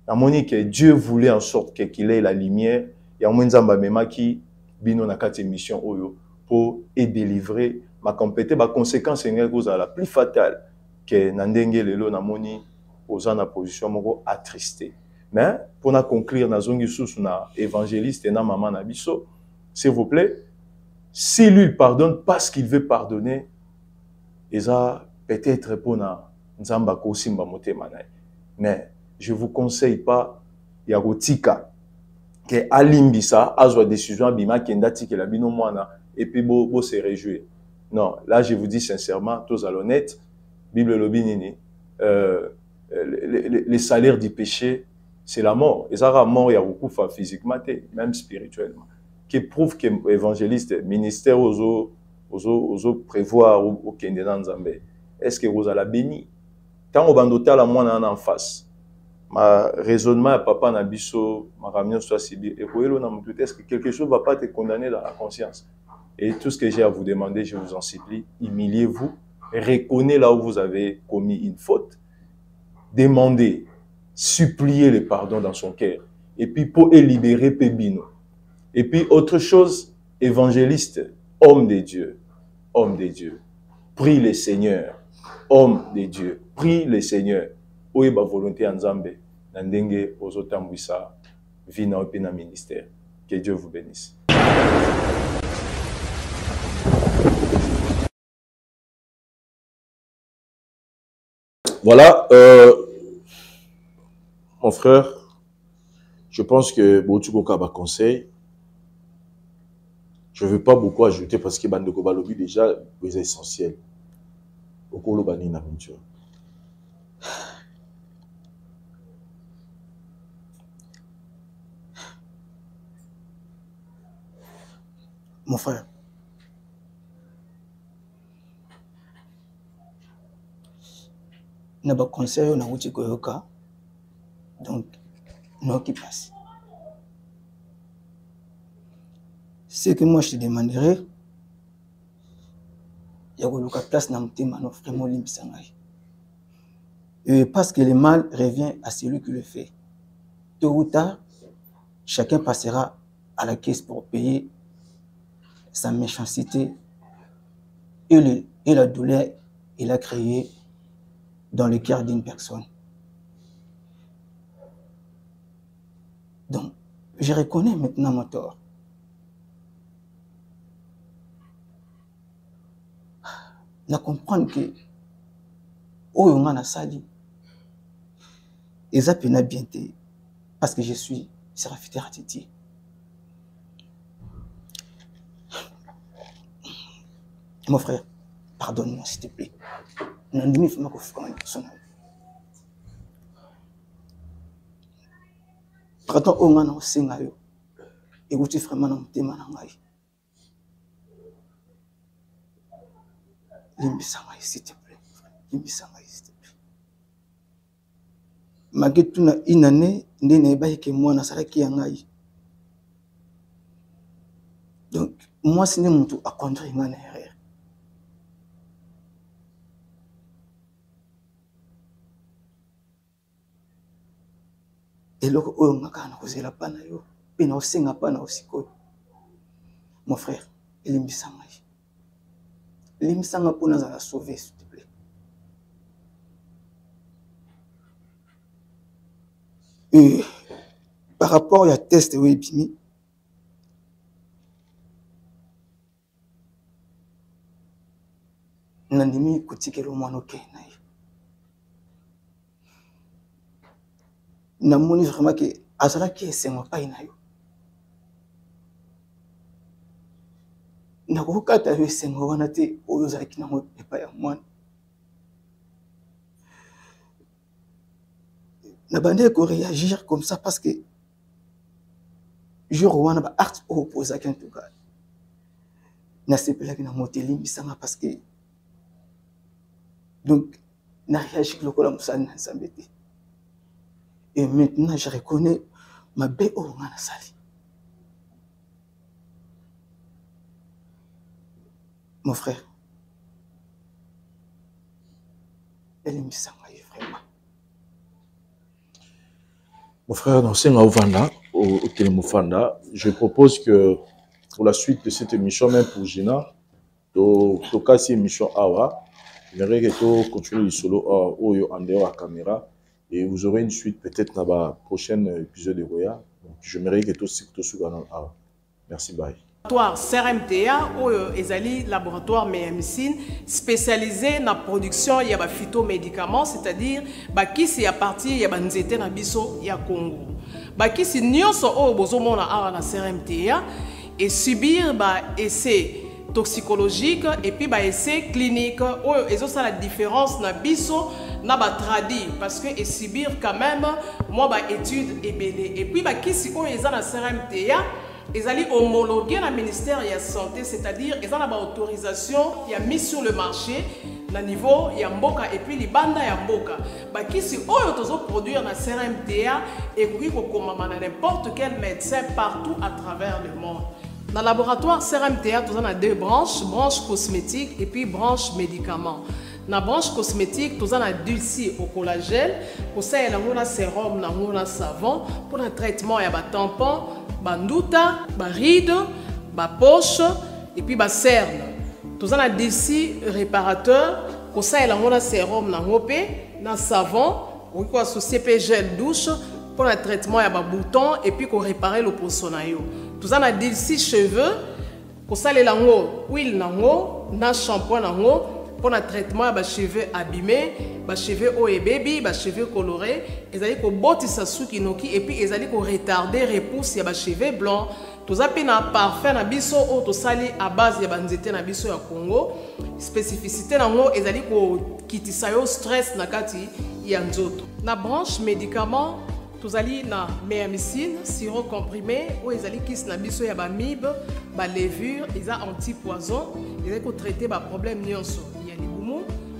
que Dieu voulait en sorte qu'il ait la lumière. Il y a un moment qui bino na kati mission oyo pour délivrer ma compétence. Ma conséquence est la plus fatale que nandenge lelo na moni aux en position moko attristé. Mais pour na conclure na zongi sous na évangéliste et na maman na biso, s'il vous plaît, si lui pardonne parce qu'il veut pardonner, et ça peut-être pour na nzamba ko simba motema na. Mais je ne vous conseille pas Yagotika, que Alimbisa, Azwa décision, Bima, Kendati, que la bino moana, et puis beau se réjouir. Non, là, je vous dis sincèrement, tous à l'honnête, Bible Lobinini, les salaires du péché, c'est la mort. Et ça la mort, il y a beaucoup physiquement, même spirituellement. Qui prouve que l'évangéliste, ministère aux prévoir au Kendenan Zambé, est-ce que vous allez béni? Quand on va la moine en face, ma raisonnement, papa Nabiso, ma ramion soit Sibi, et est-ce que quelque chose ne va pas te condamner dans la conscience? Et tout ce que j'ai à vous demander, je vous en supplie, humiliez-vous, reconnaissez là où vous avez commis une faute, demandez, suppliez le pardon dans son cœur, et puis pour libérer Pébino. Et puis autre chose, évangéliste, homme de Dieu, prie le Seigneur, homme de Dieu, prie le Seigneur. Oye ba volonté en Zambé, nandenge ozotambwisa, vie na opena ministère. Que Dieu vous bénisse. Voilà, mon frère, je pense que Botukoka va conseil. Je ne veux pas beaucoup ajouter parce que Bandeko Balobi déjà est essentiel. Okolo Bani Namincho. Mon frère, n'a pas conseil on a outil koyoka, donc non qui passe. Ce que moi je te demanderais, il y a une place dans mon thème, vraiment limpisangai. Parce que le mal revient à celui qui le fait. Tôt ou tard, chacun passera à la caisse pour payer sa méchanceté et la douleur qu'il a créée dans le cœur d'une personne. Donc, je reconnais maintenant mon tort. Je comprends que oh on a sali et ça peut bien parce que je suis Séraphin Titi. Mon frère, pardonne-moi s'il te plaît. Nandimi fuma ko fuka personnel. Pardon on a osenga yo. Et vous tu vraiment na mutema na ngai. Limbisangai s'il te plaît. Limbisangai s'il te plaît. Magetuna inane ndene bayeke mwana salaki ya ngai. Donc moi ce n'est mutu à conduire ngana erreur. Et là oyo ngaka na kozela pana yo pe na osenga pana osiko. Mon frère, limbisangai. Limbisanga pour nous la sauver s'il te plaît. Et par rapport à test webimi, nandimi kotikelo mwana ke na ye. Namoni vraiment que azalaki esengo pai na yo. Nakokata yo esengo wana te oyo ozalaki nango epai ya mwana. Nabandé ko réagir comme ça parce que jour wana ba art opposé en tout cas. Na sepelaki na moteli bisanga parce que donc na réagir lokola musani na sambete. Et maintenant je reconnais ma bé o ngana sali. Mon frère, elle me sent vraiment. Mon frère, dans au Télémofanda, je propose que pour la suite de cette émission, même pour Gina, to casser émission Awa, j'aimerais que tu continues le solo en dehors de la caméra et vous aurez une suite peut-être dans le prochain épisode de Roya. Donc, j'aimerais que tu aussi Awa. Merci, bye. Laboratoire CRMTA oyo ezali laboratoire médecine spécialisé na production ya ba phytomédicaments, c'est-à-dire bakisi ya partie ya banzete na biso ya Congo. Bakisi nyonso oyo bozomona awa na CRMTA et subir ba essai toxicologique et puis ba essai clinique oyo ezosa la différence na biso na ba tradi parce que et subir quand même moi ba étude ebele et puis bakisi oyo eza na CRMTA ils allaient homologuer le ministère de la Santé, c'est-à-dire ils ont l'autorisation, il y a mis sur le marché, le niveau, il y a Mboka et puis les bandes, il y a Mboka. Qui si on produire la CRMTA et qu'on n'importe quel médecin partout à travers le monde. Dans le laboratoire CRMTA, nous avons deux branches, branche cosmétique et puis branche médicaments. Dans la branche cosmétique, nous avons dulci au collagène, pour ça, il y a un sérum, un savon, pour le traitement, il y a un tampon, banduta, baride, poche et puis cerne. Nous avons d'ici réparateur, pour ça il y a un sérum, un savon, ou associé gel douche pour le traitement, il y a un bouton et puis pour réparer le poissonayo. Nous avons d'ici cheveux, pour ça il y a un huile, un shampoing, pour le traitement des cheveux abîmés, des cheveux haut et baby, des cheveux colorés, ils allaient ko botisa suki noki et puis ils allaient ko retarder repousse ya ba cheveux blancs. Tous appels na parfum na biso ou to sali à base ya banzete na biso ya Congo. Spécificité na ngo ils allaient ko kitisa yo stress na kati ya nzoto. Na branche médicaments tous allés na méamycine, sirop comprimé ou ils allaient kis na biso ya ba mib, ba levure, ils a anti-poison, ils allaient ko traiter ba problème nyonso.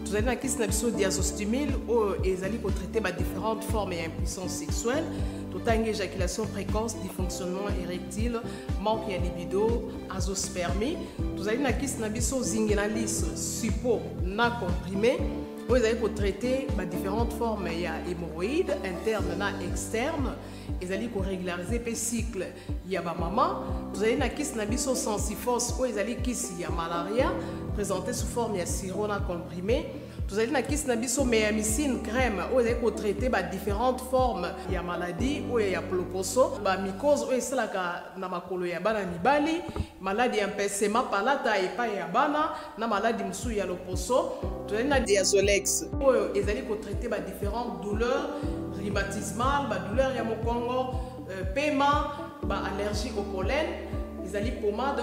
Vous allez dans le diazostimule où ils allaient traiter différentes formes d'impuissance sexuelle, tout en éjaculation précoce, dysfonctionnement érectile, manque de libido, azospermie. Vous allez dans le zingenalis, suppo, na comprimé, où ils allaient traiter différentes formes d'hémorroïdes, internes et externes. Ils allaient régulariser le cycle, il y a maman. Vous allez dans le sensifos, où ils allaient il y a malaria, présenté sous forme de sirop comprimé. Vous allez dans le méamycine crème, où ils allaient traiter différentes formes de maladies, où il y a ploposo, mycose, où il y a makolo ya bana mibali, maladie empêchement palata et pas ya bana, na maladie msou ya loposo. Vous allez dans diazolex, où ils allaient traiter différentes douleurs rhumatismales, douleurs ya mokongo, paiement, allergie au pollen, ils allaient pommade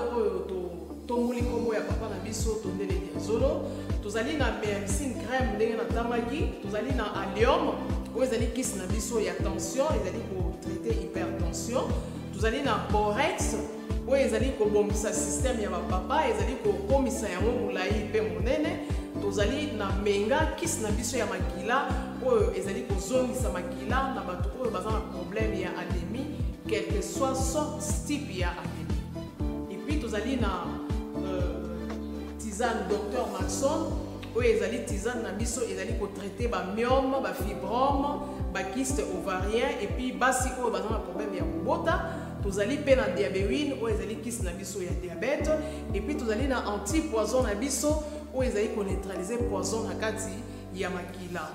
tomuli kombo ya papa na biso tondele diazolo. Tous allez na méamycine crème ndenge na tamaki, tous allez na allium, où ils allaient kiss na biso ya tension, ils allaient pour traiter hypertension. Tous allez na borex, où ils allaient pour bombisa système ya papa, ils allaient pour komisa ya mulai pe monene. Tous allez na menga kiss na biso ya makila, où ils allaient pour zongisa makila na bato où ils ont un problème ya anémie, quel que soit son type ya anémie. Et puis tous allez na tisane docteur Maxon, où ils allaient tisane na biso, ils allaient traiter ba myome, ba fibrome, ba kyste ovarien et puis basi où ils ont un problème ya kubota. Tous allez pe na diabétine, où ils allaient kyste na biso ya diabète et puis tous allez na anti-poison na biso, où ils allaient neutraliser poison na kati ya makila.